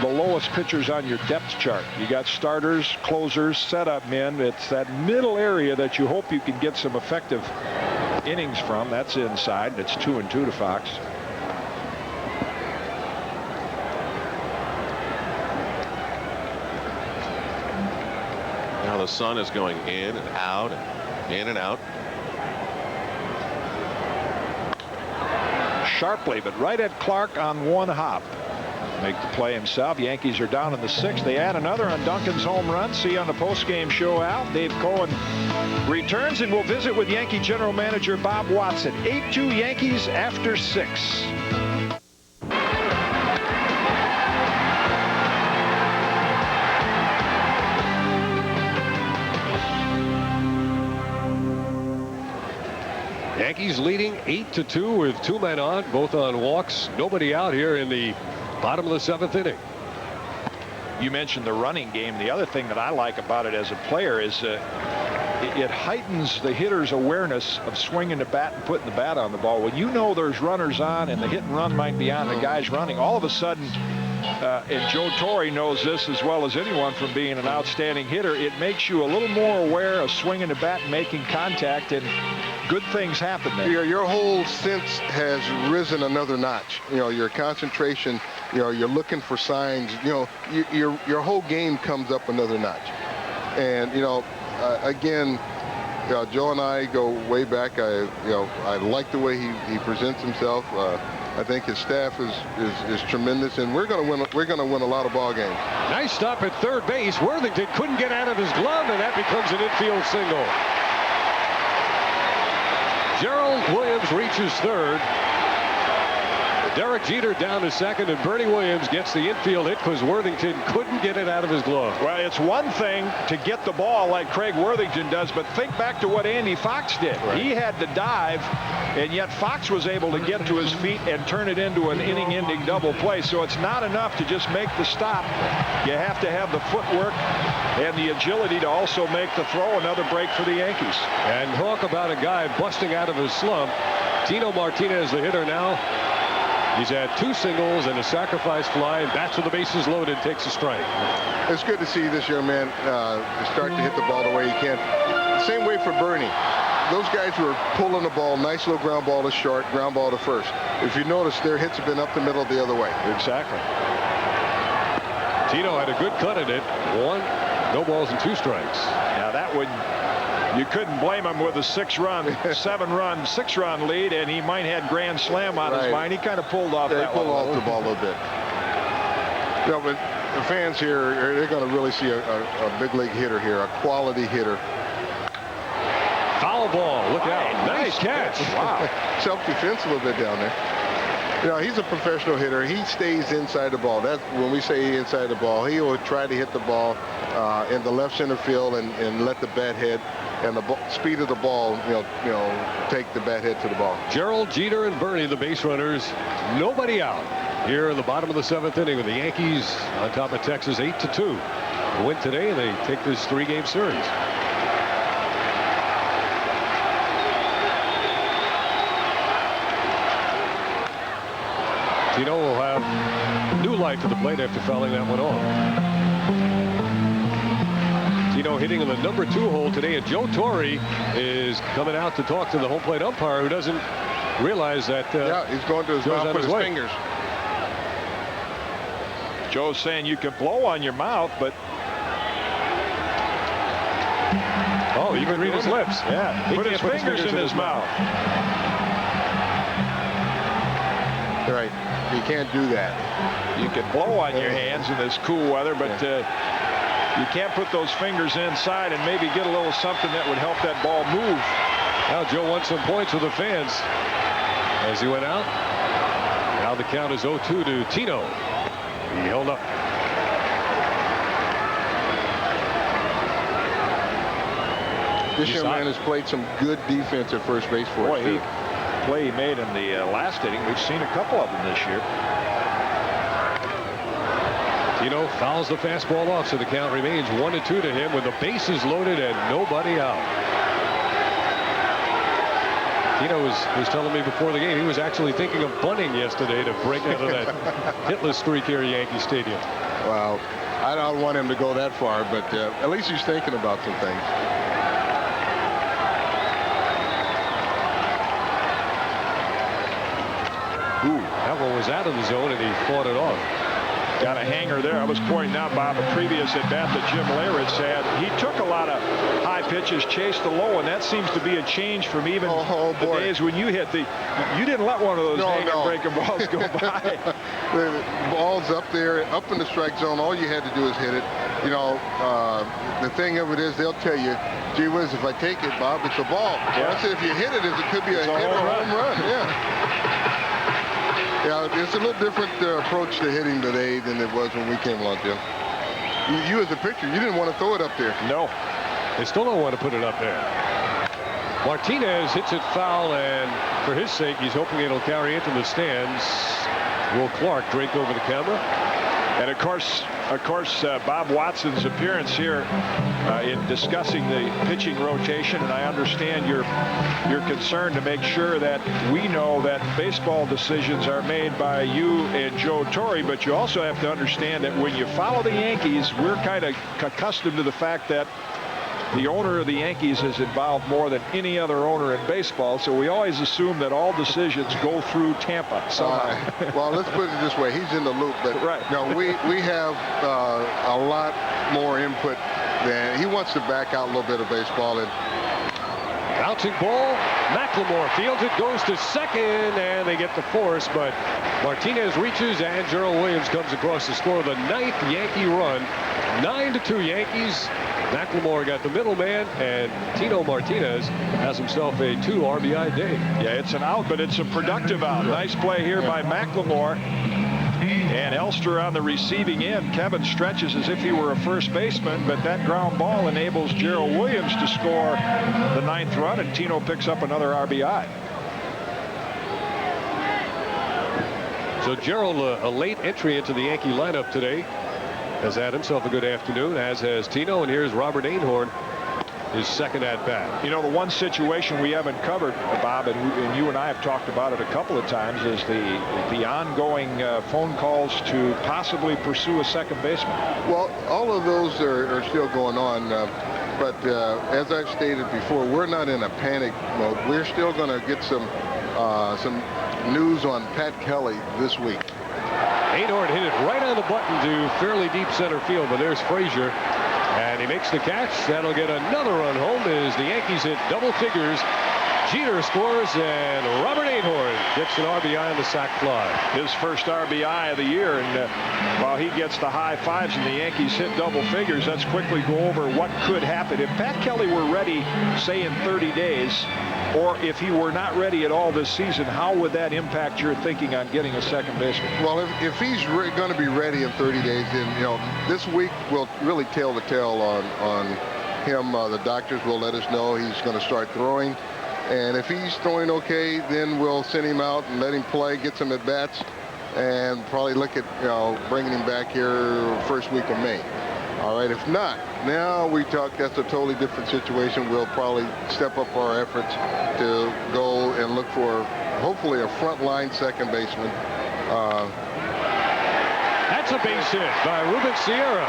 Speaker 2: the lowest pitchers on your depth chart. You got starters, closers, setup men. It's that middle area that you hope you can get some effective innings from. That's inside. It's 2-2 to Fox.
Speaker 4: Now the sun is going in and out and in and out.
Speaker 2: Sharply, but right at Clark on one hop. Make the play himself. Yankees are down in the 6th. They add another on Duncan's home run. See you on the postgame show, Al. Dave Cohen returns, and we'll visit with Yankee general manager Bob Watson. 8-2 Yankees after 6.
Speaker 1: Yankees leading 8-2 with 2 men on, both on walks. Nobody out here in the bottom of the 7th inning.
Speaker 2: You mentioned the running game. The other thing that I like about it as a player is it heightens the hitter's awareness of swinging the bat and putting the bat on the ball. When you know there's runners on and the hit and run might be on, the guy's running, all of a sudden, and Joe Torre knows this as well as anyone from being an outstanding hitter, it makes you a little more aware of swinging the bat and making contact, and good things happen there.
Speaker 7: Your whole sense has risen another notch. You know, your concentration, you know, you're looking for signs, you know, your whole game comes up another notch. And, you know, again, Joe and I go way back. I like the way he presents himself. I think his staff is tremendous, and we're going to win a lot of ball games.
Speaker 1: Nice stop at third base. Worthington couldn't get out of his glove, and that becomes an infield single. Gerald Williams reaches third. Derek Jeter down to second, and Bernie Williams gets the infield hit because Worthington couldn't get it out of his glove.
Speaker 2: Well, it's one thing to get the ball like Craig Worthington does, but think back to what Andy Fox did. Right. He had to dive, and yet Fox was able to get to his feet and turn it into an inning-ending double play. So it's not enough to just make the stop. You have to have the footwork and the agility to also make the throw. Another break for the Yankees.
Speaker 1: And talk about a guy busting out of his slump. Tino Martinez, the hitter now. He's had 2 singles and a sacrifice fly, and bats with the bases loaded, takes a strike.
Speaker 7: It's good to see this young man start to hit the ball the way he can. Same way for Bernie. Those guys were pulling the ball, nice little ground ball to short, ground ball to first. If you notice, their hits have been up the middle the other way.
Speaker 2: Exactly.
Speaker 1: Tino had a good cut at it. 1, no balls and 2 strikes.
Speaker 2: Now that would, you couldn't blame him with a 6-run, 7-run, 6-run lead, and he might have had grand slam on his mind. He kind of pulled off that one.
Speaker 7: He pulled off the ball a little bit. You know, but the fans here, they're going to really see a big league hitter here, a quality hitter.
Speaker 1: Foul ball. Look out. Nice catch.
Speaker 2: Wow.
Speaker 7: Self-defense a little bit down there. You know, he's a professional hitter. He stays inside the ball. That's when we say inside the ball. He will try to hit the ball in the left center field and let the bat head and the speed of the ball, you know, take the bat head to the ball.
Speaker 1: Gerald, Jeter, and Bernie, the base runners. Nobody out here in the bottom of the 7th inning with the Yankees on top of Texas 8-2. Win today, and they take this 3-game series. Tino will have new life to the plate after fouling that one off. Tino hitting in the number 2 hole today, and Joe Torre is coming out to talk to the home plate umpire, who doesn't realize that
Speaker 7: yeah, he's going to his mouth with his fingers.
Speaker 2: Joe's saying you can blow on your mouth, but
Speaker 1: oh, you can read his lips.
Speaker 2: Yeah, put his fingers in his mouth.
Speaker 7: Right. You can't do that.
Speaker 2: You can blow on your hands in this cool weather, but you can't put those fingers inside and maybe get a little something that would help that ball move.
Speaker 1: Now Joe wants some points with the fans. as he went out. Now the count is 0-2 to Tino. He held up.
Speaker 7: This young man has played some good defense at first base for us.
Speaker 2: Boy, play he made in the last inning. We've seen a couple of them this year.
Speaker 1: Tino fouls the fastball off, so the count remains 1-2 to him with the bases loaded and nobody out. Tino was telling me before the game he was actually thinking of bunting yesterday to break out of that hitless streak here at Yankee Stadium.
Speaker 7: Well, I don't want him to go that far, but at least he's thinking about some things.
Speaker 1: Ooh, that one was out of the zone and he fought it off.
Speaker 2: Got a hanger there. I was pointing out, Bob, a previous at bat that Jim Leyritz had. He took a lot of high pitches, chased the low, and that seems to be a change from even the days when you hit the. You didn't let one of those hanger-breaking balls go by.
Speaker 7: The ball's up there, up in the strike zone. All you had to do is hit it. You know, the thing of it is, they'll tell you, gee whiz, if I take it, Bob, it's a ball.
Speaker 2: Yeah.
Speaker 7: I said, if you hit it, it could be a hit or a home run. Yeah. Yeah, it's a little different approach to hitting today than it was when we came along, Jim. You as a pitcher, you didn't want to throw it up there.
Speaker 2: No.
Speaker 1: They still don't want to put it up there. Martinez hits it foul, and for his sake, he's hoping it'll carry into the stands. Will Clark draped over the camera.
Speaker 2: And of course, Bob Watson's appearance here in discussing the pitching rotation, and I understand your concern to make sure that we know that baseball decisions are made by you and Joe Torre, but you also have to understand that when you follow the Yankees, we're kind of accustomed to the fact that the owner of the Yankees is involved more than any other owner in baseball, so we always assume that all decisions go through Tampa somehow.
Speaker 7: Well, let's put it this way. He's in the loop, but no, we have a lot more input than he wants to back out a little bit of baseball. And
Speaker 1: bouncing ball, McLemore fields it, goes to second, and they get the force, but Martinez reaches, and Gerald Williams comes across to score the 9th Yankee run. 9-2 Yankees. McLemore got the middleman, and Tino Martinez has himself a 2 RBI day.
Speaker 2: Yeah, it's an out, but it's a productive out. Nice play here by McLemore. And Elster on the receiving end. Kevin stretches as if he were a first baseman, but that ground ball enables Gerald Williams to score the 9th run, and Tino picks up another RBI.
Speaker 1: So Gerald, a late entry into the Yankee lineup today, has had himself a good afternoon, as has Tino, and here's Robert Ainhorn, his second at bat.
Speaker 2: You know, the one situation we haven't covered, Bob, and you and I have talked about it a couple of times, is the ongoing phone calls to possibly pursue a second baseman.
Speaker 7: Well, all of those are still going on, but as I've stated before, we're not in a panic mode. We're still going to get some news on Pat Kelly this week.
Speaker 1: Ainhorn hit it right on the button to fairly deep center field, but there's Frazier, and he makes the catch. That'll get another run home as the Yankees hit double figures. Jeter scores, and Robert Ainhorn gets an RBI on the sac fly.
Speaker 2: His first RBI of the year, and while he gets the high fives and the Yankees hit double figures, let's quickly go over what could happen. If Pat Kelly were ready, say in 30 days, or if he were not ready at all this season, how would that impact your thinking on getting a second baseman?
Speaker 7: Well, if he's going to be ready in 30 days, then, this week will really tell the tale on him. The doctors will let us know he's going to start throwing. And if he's throwing okay, then we'll send him out and let him play, get some at-bats, and probably look at, bringing him back here first week of May. All right, if not, now we talk, that's a totally different situation. We'll probably step up our efforts to go and look for, hopefully, a front-line second baseman.
Speaker 1: That's a base hit by Ruben Sierra.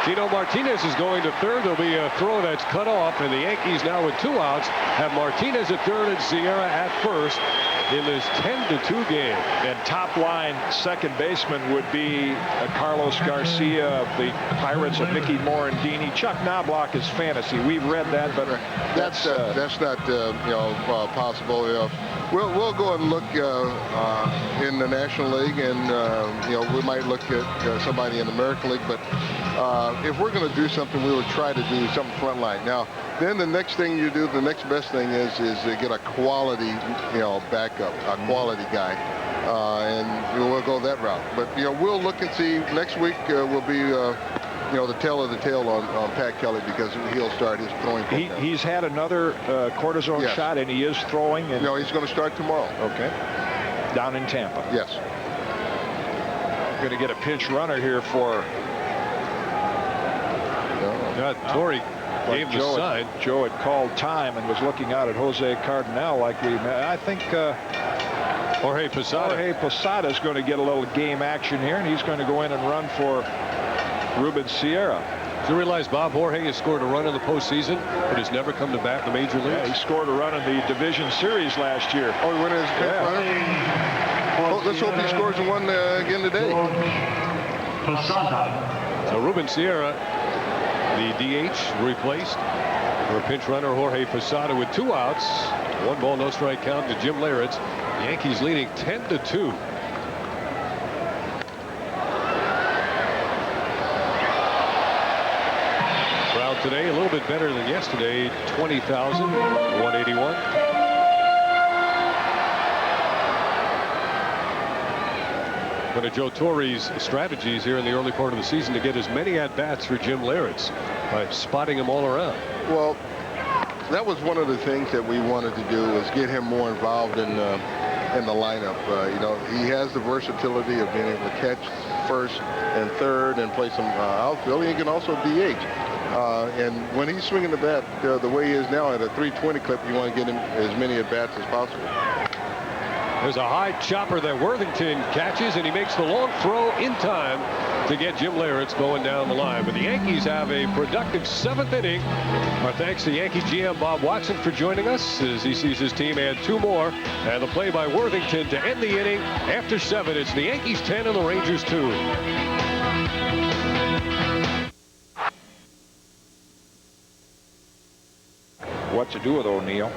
Speaker 1: Tino Martinez is going to third. There'll be a throw that's cut off, and the Yankees now with 2 outs have Martinez at third and Sierra at first in this 10-2 game.
Speaker 2: And top line second baseman would be Carlos Garcia of the Pirates, of Mickey Morandini. Chuck Knobloch is fantasy. We've read that, but
Speaker 7: that's not possible. We'll go and look in the National League, and we might look at somebody in the American League, but if we're going to do something, we would try to do something front line. Now, then the next thing you do, the next best thing is to get a quality, backup, a quality guy, and we'll go that route. But we'll look and see. Next week will be. The tail of the tail on Pat Kelly, because he'll start his throwing program.
Speaker 2: He's had another cortisone shot, and he is throwing. And
Speaker 7: he's going to start tomorrow.
Speaker 2: Okay. Down in Tampa.
Speaker 7: Yes.
Speaker 2: We're going to get a pinch runner here for
Speaker 1: Torre gave the sign.
Speaker 2: Joe had called time and was looking out at Jose Cardinal like I think
Speaker 1: Jorge
Speaker 2: Posada is going to get a little game action here, and he's going to go in and run for Ruben Sierra.
Speaker 1: Do you realize Bob Jorge has scored a run in the postseason, but has never come to bat in the major leagues?
Speaker 2: Yeah, he scored a run in the division series last year.
Speaker 7: Oh, he went as well, let's hope he scores one again today.
Speaker 1: So Ruben Sierra, the DH, replaced for a pinch runner Jorge Posada with 2 outs. 1 ball, no strike count to Jim Leyritz. The Yankees leading 10-2. Crowd today a little bit better than yesterday. 20,181. One of Joe Torre's strategies here in the early part of the season to get as many at-bats for Jim Leyritz by spotting him all around.
Speaker 7: Well, that was one of the things that we wanted to do, was get him more involved in the lineup. He has the versatility of being able to catch first and third and play some outfield. He can also DH. And when he's swinging the bat the way he is now at a 320 clip, you want to get him as many at-bats as possible.
Speaker 1: There's a high chopper that Worthington catches, and he makes the long throw in time to get Jim Leyritz going down the line. But the Yankees have a productive 7th inning. Our thanks to Yankee GM Bob Watson for joining us as he sees his team add 2 more. And the play by Worthington to end the inning. After 7, it's the Yankees 10 and the Rangers 2.
Speaker 2: What to do with O'Neill?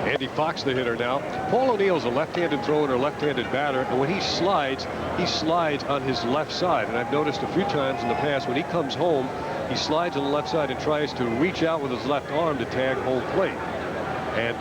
Speaker 1: Andy Fox, the hitter now. Paul O'Neill's a left-handed thrower and a left-handed batter, and when he slides on his left side. And I've noticed a few times in the past when he comes home, he slides on the left side and tries to reach out with his left arm to tag home plate. And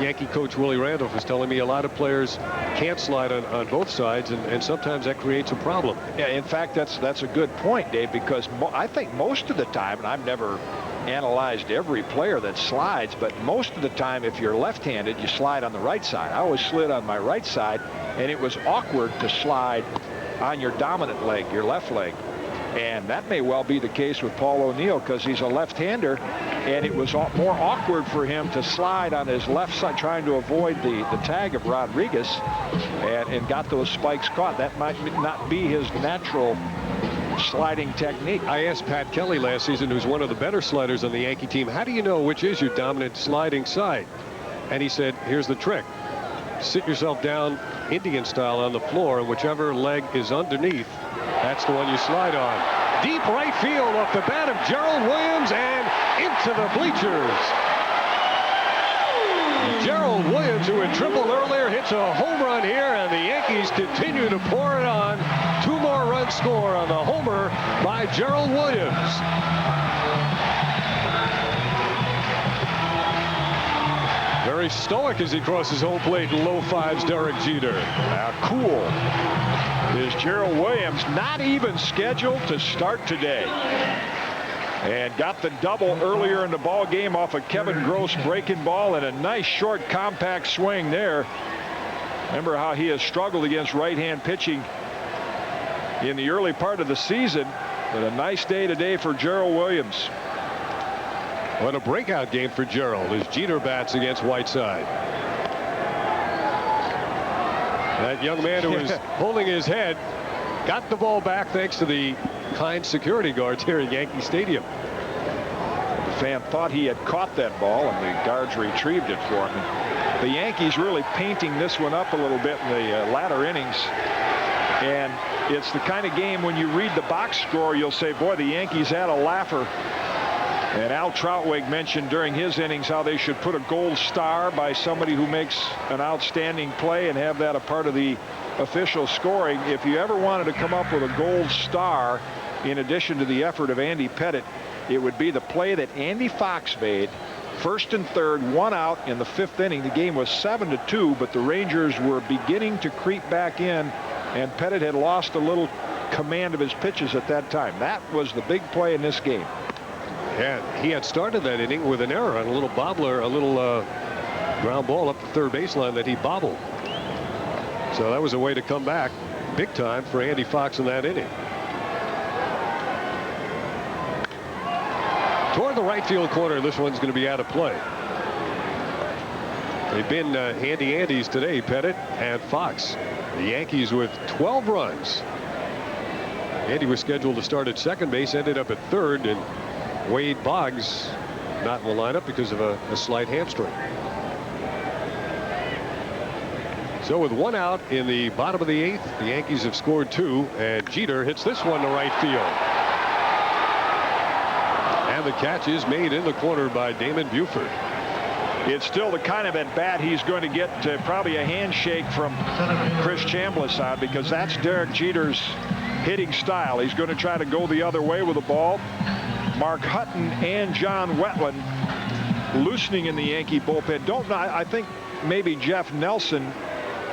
Speaker 1: Yankee coach Willie Randolph was telling me a lot of players can't slide on both sides, and sometimes that creates a problem.
Speaker 2: Yeah, in fact, that's a good point, Dave, because I think most of the time, and I've never analyzed every player that slides, but most of the time, if you're left-handed, you slide on the right side. I always slid on my right side, and it was awkward to slide on your dominant leg, your left leg. And that may well be the case with Paul O'Neill, because he's a left-hander, and it was more awkward for him to slide on his left side, trying to avoid the tag of Rodriguez, and got those spikes caught. That might not be his natural sliding technique.
Speaker 1: I asked Pat Kelly last season, who's one of the better sliders on the Yankee team, how do you know which is your dominant sliding side? And he said, here's the trick. Sit yourself down Indian style on the floor, and whichever leg is underneath, that's the one you slide on. Deep right field off the bat of Gerald Williams and into the bleachers. Gerald Williams, who had tripled earlier, hits a home run here, and the Yankees continue to pour it on. 2 more runs score on the homer by Gerald Williams. Very stoic as he crosses home plate in low 5s, Derek Jeter.
Speaker 2: Cool is Gerald Williams, not even scheduled to start today. And got the double earlier in the ball game off of Kevin Gross breaking ball, and a nice short compact swing there. Remember how he has struggled against right-hand pitching in the early part of the season. But a nice day today for Gerald Williams.
Speaker 1: What a breakout game for Gerald as Jeter bats against Whiteside. That young man who was holding his head got the ball back thanks to the kind security guards here at Yankee Stadium.
Speaker 2: The fan thought he had caught that ball, and the guards retrieved it for him. The Yankees really painting this one up a little bit in the latter innings. And it's the kind of game when you read the box score, you'll say, boy, the Yankees had a laugher. And Al Troutwig mentioned during his innings how they should put a gold star by somebody who makes an outstanding play and have that a part of the official scoring. If you ever wanted to come up with a gold star, in addition to the effort of Andy Pettitte, it would be the play that Andy Fox made. 1st and 3rd, 1 out in the 5th inning. The game was 7-2, but the Rangers were beginning to creep back in, and Pettitte had lost a little command of his pitches at that time. That was the big play in this game.
Speaker 1: And he had started that inning with an error on a little bobbler, a little ground ball up the third baseline that he bobbled. So that was a way to come back big time for Andy Fox in that inning. Toward the right field corner, this one's going to be out of play. They've been handy Andes today, Pettitte and Fox. The Yankees with 12 runs. Andy was scheduled to start at second base, ended up at third, and Wade Boggs not in the lineup because of a slight hamstring. So with 1 out in the bottom of the 8th, the Yankees have scored 2, and Jeter hits this one to right field. And the catch is made in the corner by Damon Buford.
Speaker 2: It's still the kind of at bat he's going to get probably a handshake from Chris Chambliss on, because that's Derek Jeter's hitting style. He's going to try to go the other way with the ball. Mark Hutton and John Wetland loosening in the Yankee bullpen. I think maybe Jeff Nelson,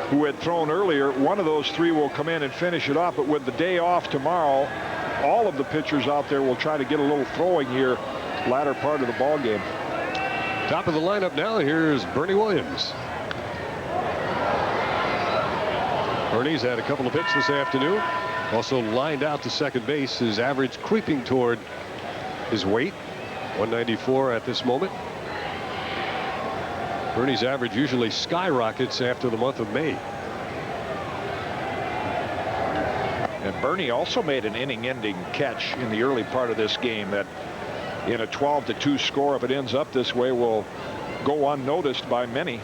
Speaker 2: who had thrown earlier, one of those 3 will come in and finish it off. But with the day off tomorrow, all of the pitchers out there will try to get a little throwing here latter part of the ball game.
Speaker 1: Top of the lineup now, here's Bernie Williams. Bernie's had a couple of hits this afternoon. Also lined out to second base. His average creeping toward his weight, 194 at this moment. Bernie's average usually skyrockets after the month of May.
Speaker 2: And Bernie also made an inning-ending catch in the early part of this game that, in a 12-2 score, if it ends up this way, will go unnoticed by many.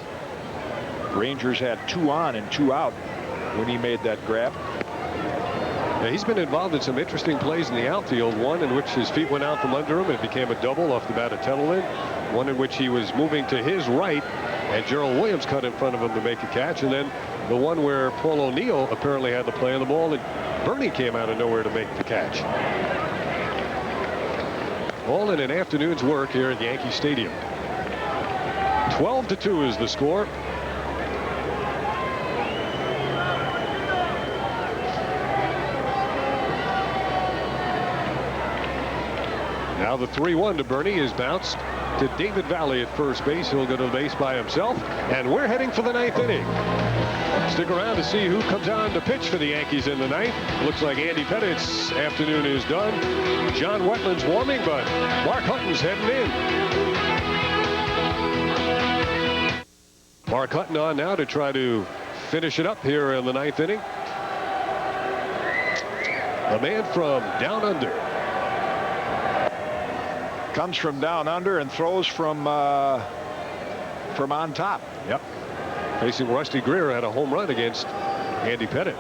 Speaker 2: Rangers had 2 on and 2 out when he made that grab.
Speaker 1: Yeah, he's been involved in some interesting plays in the outfield. One in which his feet went out from under him and it became a double off the bat of Pettitte. One in which he was moving to his right and Gerald Williams cut in front of him to make a catch. And then the one where Paul O'Neill apparently had the play on the ball and Bernie came out of nowhere to make the catch. All in an afternoon's work here at Yankee Stadium. 12-2 is the score. Now the 3-1 to Bernie is bounced to David Valley at first base. He'll go to the base by himself, and we're heading for the 9th inning. Stick around to see who comes on to pitch for the Yankees in the 9th. Looks like Andy Pettitte's afternoon is done. John Wetland's warming, but Mark Hutton's heading in. Mark Hutton on now to try to finish it up here in the 9th inning. The man from down under.
Speaker 2: Comes from down under and throws from on top.
Speaker 1: Yep. Facing Rusty Greer, had a home run against Andy Pettitte.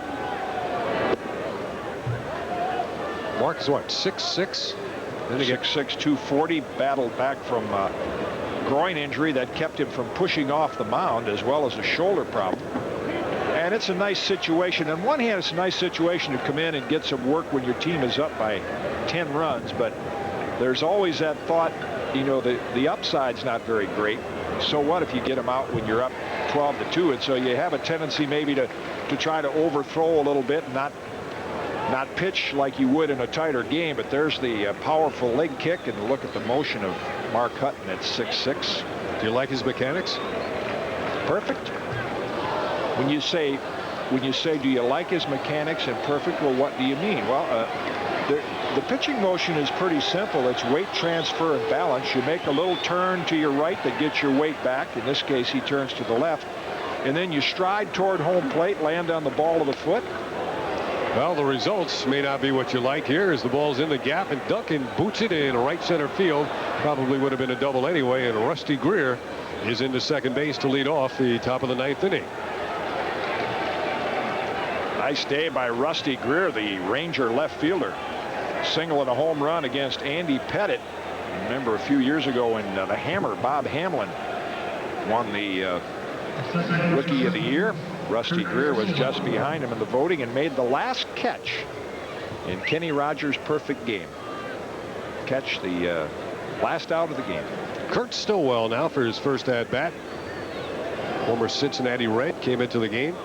Speaker 1: Mark is what, 6'6"?
Speaker 2: 6'6", 240. Battled back from groin injury that kept him from pushing off the mound, as well as a shoulder problem. And it's a nice situation. On one hand, it's a nice situation to come in and get some work when your team is up by 10 runs, but there's always that thought, you know, the upside's not very great. So what if you get them out when you're up 12-2? And so you have a tendency maybe to try to overthrow a little bit and not pitch like you would in a tighter game. But there's the powerful leg kick, and look at the motion of Mark Hutton at 6'6".
Speaker 1: Do you like his mechanics?
Speaker 2: Perfect. When you say do you like his mechanics and perfect, well, what do you mean? Well, the pitching motion is pretty simple. It's weight transfer and balance. You make a little turn to your right that gets your weight back. In this case, he turns to the left. And then you stride toward home plate, land on the ball of the foot.
Speaker 1: Well, the results may not be what you like here as the ball's in the gap, and Duncan boots it in right center field. Probably would have been a double anyway, and Rusty Greer is into second base to lead off the top of the 9th inning.
Speaker 2: Nice day by Rusty Greer, the Ranger left fielder. Single and a home run against Andy Pettitte. Remember a few years ago when the Hammer, Bob Hamlin, won the Rookie of the Year. Rusty Greer was just behind him in the voting and made the last catch in Kenny Rogers' perfect game. Catch the last out of the game.
Speaker 1: Kurt Stillwell now for his first at-bat. Former Cincinnati Red came into the game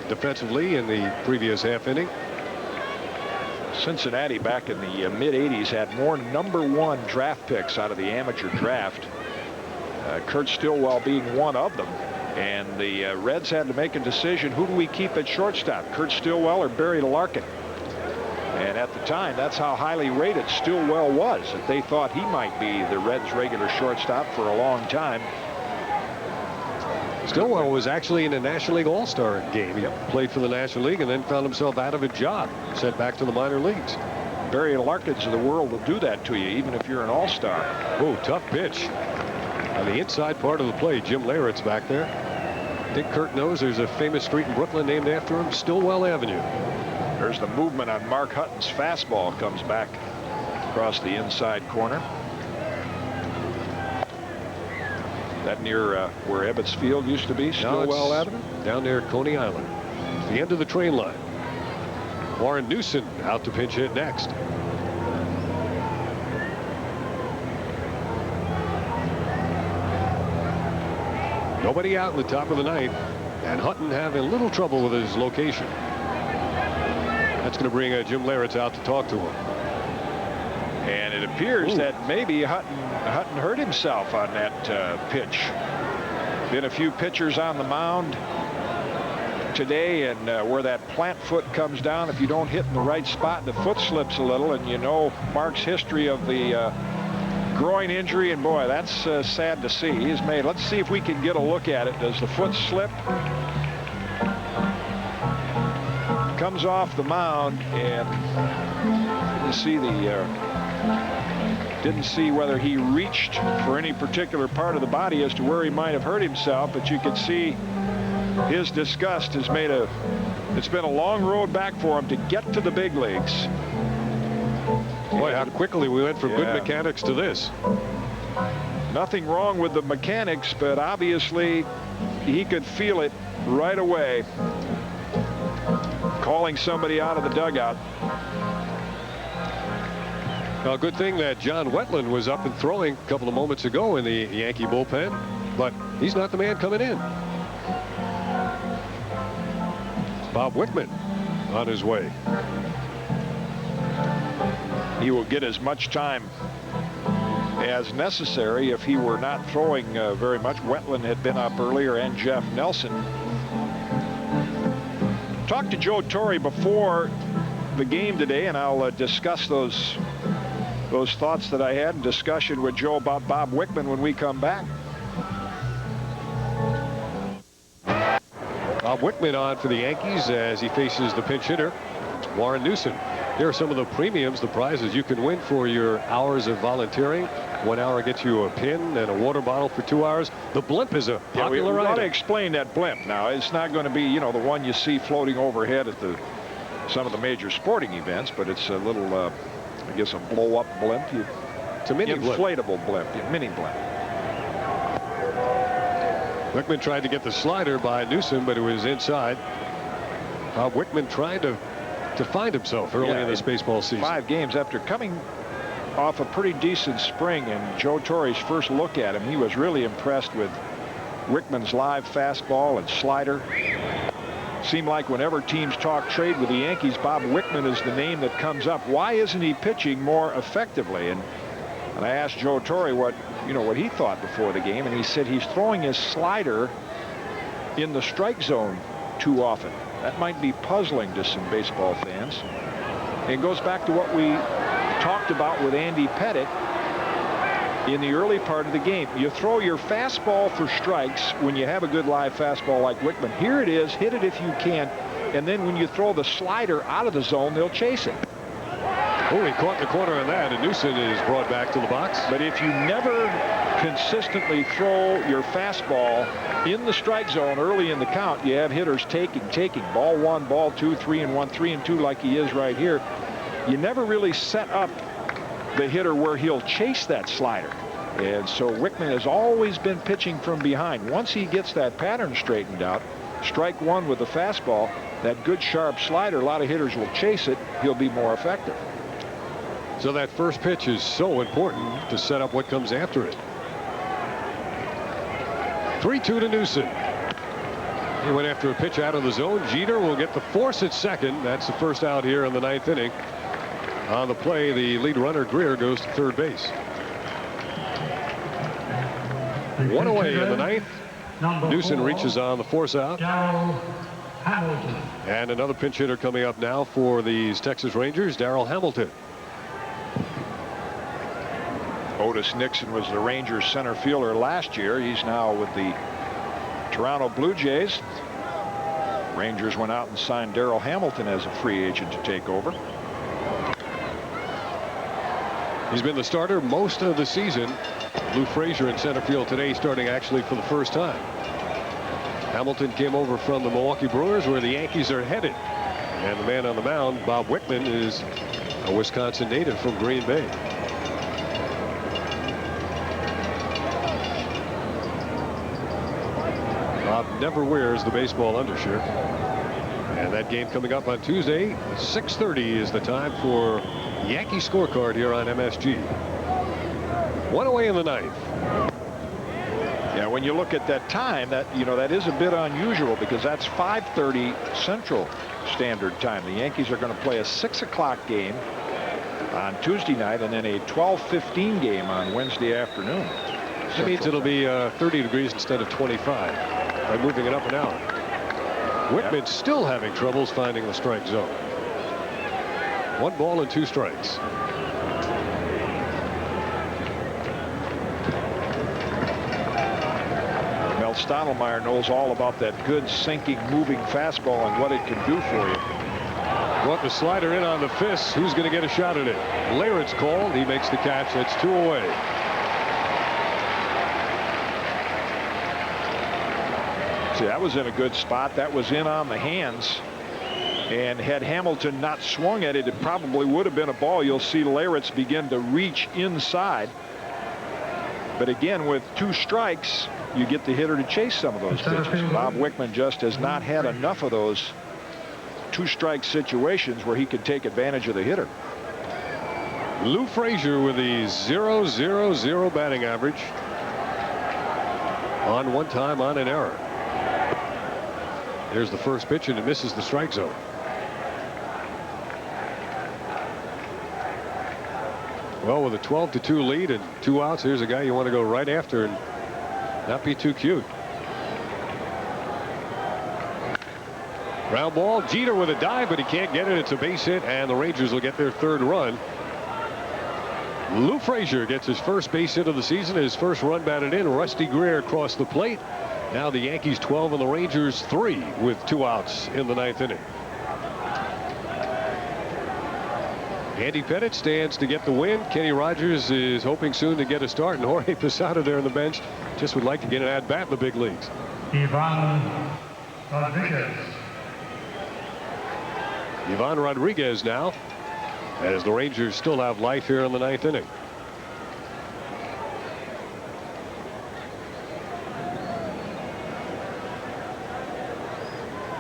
Speaker 1: defensively in the previous half inning.
Speaker 2: Cincinnati back in the mid-'80s had more #1 draft picks out of the amateur draft. Kurt Stillwell being one of them. And the Reds had to make a decision. Who do we keep at shortstop, Kurt Stillwell or Barry Larkin? And at the time, that's how highly rated Stillwell was, that they thought he might be the Reds' regular shortstop for a long time.
Speaker 1: Stillwell was actually in a National League All-Star game. He played for the National League and then found himself out of a job, sent back to the minor leagues.
Speaker 2: Barry Larkins of the world will do that to you, even if you're an all-star.
Speaker 1: Oh, tough pitch. On the inside part of the plate, Jim Leyritz back there. I think Kurt knows there's a famous street in Brooklyn named after him, Stillwell Avenue.
Speaker 2: There's the movement on Mark Hutton's fastball, comes back across the inside corner. That near where Ebbets Field used to be, Stillwell Avenue?
Speaker 1: Down near Coney Island. The end of the train line. Warren Newson out to pinch hit next. Nobody out in the top of the ninth, and Hutton having a little trouble with his location. That's going to bring Jim Leyritz out to talk to him.
Speaker 2: And it appears that maybe Hutton hurt himself on that pitch. Been a few pitchers on the mound today, and where that plant foot comes down, if you don't hit in the right spot, the foot slips a little, and you know Mark's history of the groin injury, and boy, that's sad to see. He's made. Let's see if we can get a look at it. Does the foot slip? Comes off the mound, and you see didn't see whether he reached for any particular part of the body as to where he might have hurt himself, but you can see his disgust has made it's been a long road back for him to get to the big leagues.
Speaker 1: Boy, how quickly we went from good mechanics to this.
Speaker 2: Nothing wrong with the mechanics, but obviously he could feel it right away. Calling somebody out of the dugout.
Speaker 1: Well, good thing that John Wetland was up and throwing a couple of moments ago in the Yankee bullpen, but he's not the man coming in. Bob Wickman on his way.
Speaker 2: He will get as much time as necessary if he were not throwing very much. Wetland had been up earlier, and Jeff Nelson. Talked to Joe Torre before the game today, and I'll discuss those thoughts that I had in discussion with Joe about Bob Wickman when we come back.
Speaker 1: Bob Wickman on for the Yankees as he faces the pinch hitter, Warren Newson. Here are some of the premiums, the prizes you can win for your hours of volunteering. 1 hour gets you a pin and a water bottle for 2 hours. The blimp is a popular
Speaker 2: we
Speaker 1: item.
Speaker 2: ought to explain that blimp now. It's not going to be, you know, the one you see floating overhead at some of the major sporting events, but it's a little, I guess, a blow-up blimp.
Speaker 1: It's a mini
Speaker 2: inflatable blimp, mini blimp.
Speaker 1: Wickman tried to get the slider by Newsom, but it was inside. Bob Wickman tried to find himself early in this baseball season.
Speaker 2: 5 games after coming off a pretty decent spring, and Joe Torre's first look at him, he was really impressed with Wickman's live fastball and slider. Seemed like whenever teams talk trade with the Yankees, Bob Wickman is the name that comes up. Why isn't he pitching more effectively? And I asked Joe Torre what he thought before the game, and he said he's throwing his slider in the strike zone too often. That might be puzzling to some baseball fans. It goes back to what we talked about with Andy Pettitte in the early part of the game. You throw your fastball for strikes when you have a good live fastball like Wickman. Here it is, hit it if you can, and then when you throw the slider out of the zone, they'll chase it.
Speaker 1: Oh, he caught the corner on that, and Newsom is brought back to the box.
Speaker 2: But if you never consistently throw your fastball in the strike zone early in the count, you have hitters taking ball 1, ball 2, 3-1, 3-2 like he is right here. You never really set up the hitter where he'll chase that slider. And so Wickman has always been pitching from behind. Once he gets that pattern straightened out, strike 1 with the fastball, that good sharp slider, a lot of hitters will chase it, he'll be more effective.
Speaker 1: So that first pitch is so important to set up what comes after it. 3-2 to Newson. He went after a pitch out of the zone. Jeter will get the force at second. That's the first out here in the 9th inning. On the play, the lead runner Greer goes to third base. One away in the 9th. Newson reaches on the force out. And another pinch hitter coming up now for these Texas Rangers, Darryl Hamilton.
Speaker 2: Otis Nixon was the Rangers center fielder last year. He's now with the Toronto Blue Jays. Rangers went out and signed Darryl Hamilton as a free agent to take over.
Speaker 1: He's been the starter most of the season. Lou Frazier in center field today, starting actually for the first time. Hamilton came over from the Milwaukee Brewers, where the Yankees are headed. And the man on the mound, Bob Wickman, is a Wisconsin native from Green Bay. Bob never wears the baseball undershirt. And that game coming up on Tuesday, 6:30 is the time for Yankee Scorecard here on MSG. One away in the 9th.
Speaker 2: Yeah, when you look at that time, that is a bit unusual, because that's 5:30 Central Standard Time. The Yankees are going to play a 6 o'clock game on Tuesday night, and then a 12:15 game on Wednesday afternoon.
Speaker 1: That means it'll be 30 degrees instead of 25 by moving it up an hour. Whitman's still having troubles finding the strike zone. 1 ball and 2 strikes.
Speaker 2: Mel Stottlemyre knows all about that good sinking, moving fastball and what it can do for you.
Speaker 1: Want the slider in on the fist. Who's going to get a shot at it? Leyrit's called. He makes the catch. That's 2 away.
Speaker 2: See, that was in a good spot. That was in on the hands. And had Hamilton not swung at it, it probably would have been a ball. You'll see Leyritz begin to reach inside. But again, with 2 strikes, you get the hitter to chase some of those pitches. Bob Wickman just has not had enough of those 2-strike situations where he could take advantage of the hitter.
Speaker 1: Lou Frazier with the .000 batting average. On 1 time on an error. There's the first pitch, and it misses the strike zone. Well, with a 12-2 lead and 2 outs, here's a guy you want to go right after and not be too cute. Ground ball. Jeter with a dive, but he can't get it. It's a base hit, and the Rangers will get their 3rd run. Lou Frazier gets his first base hit of the season, his first run batted in. Rusty Greer across the plate. Now the Yankees 12 and the Rangers 3 with 2 outs in the 9th inning. Andy Pettitte stands to get the win. Kenny Rogers is hoping soon to get a start, and Jorge Posada there on the bench just would like to get an at-bat in the big leagues.
Speaker 5: Ivan Rodriguez.
Speaker 1: Ivan Rodriguez now, as the Rangers still have life here in the 9th inning.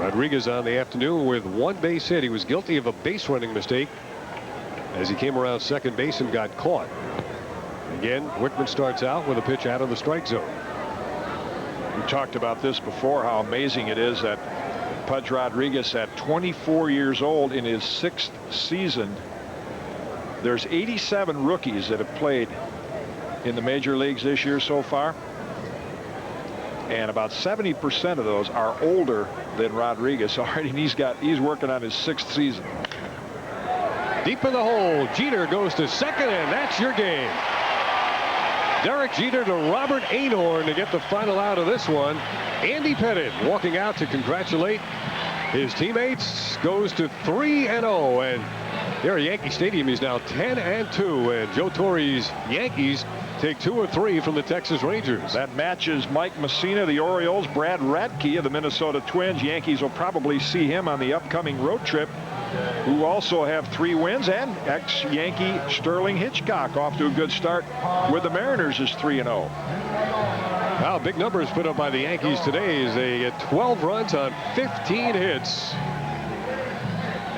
Speaker 1: Rodriguez on the afternoon with 1 base hit. He was guilty of a base running mistake as he came around second base and got caught. Again, Wickman starts out with a pitch out of the strike zone.
Speaker 2: We talked about this before, how amazing it is that Pudge Rodriguez, at 24 years old in his 6th season, there's 87 rookies that have played in the major leagues this year so far, and about 70% of those are older than Rodriguez already, and he's working on his 6th season.
Speaker 1: Deep in the hole, Jeter goes to second, and that's your game. Derek Jeter to Robert Ahorn to get the final out of this one. Andy Pettitte walking out to congratulate his teammates, goes to 3-0, and here at Yankee Stadium he's now 10-2, and Joe Torre's Yankees take 2 or 3 from the Texas Rangers.
Speaker 2: That matches Mike Messina, the Orioles. Brad Radke of the Minnesota Twins. Yankees will probably see him on the upcoming road trip, who also have 3 wins, and ex-Yankee Sterling Hitchcock off to a good start with the Mariners is 3-0.
Speaker 1: Wow, big numbers put up by the Yankees today as they get 12 runs on 15 hits.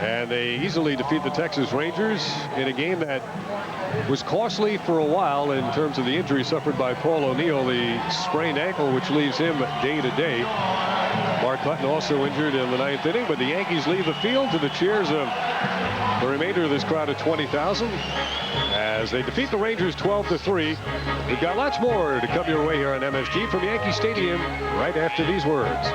Speaker 1: And they easily defeat the Texas Rangers in a game that was costly for a while in terms of the injury suffered by Paul O'Neill, the sprained ankle, which leaves him day to day. Mark Hutton also injured in the 9th inning, but the Yankees leave the field to the cheers of the remainder of this crowd of 20,000 as they defeat the Rangers 12-3. We've got lots more to come your way here on MSG from Yankee Stadium right after these words.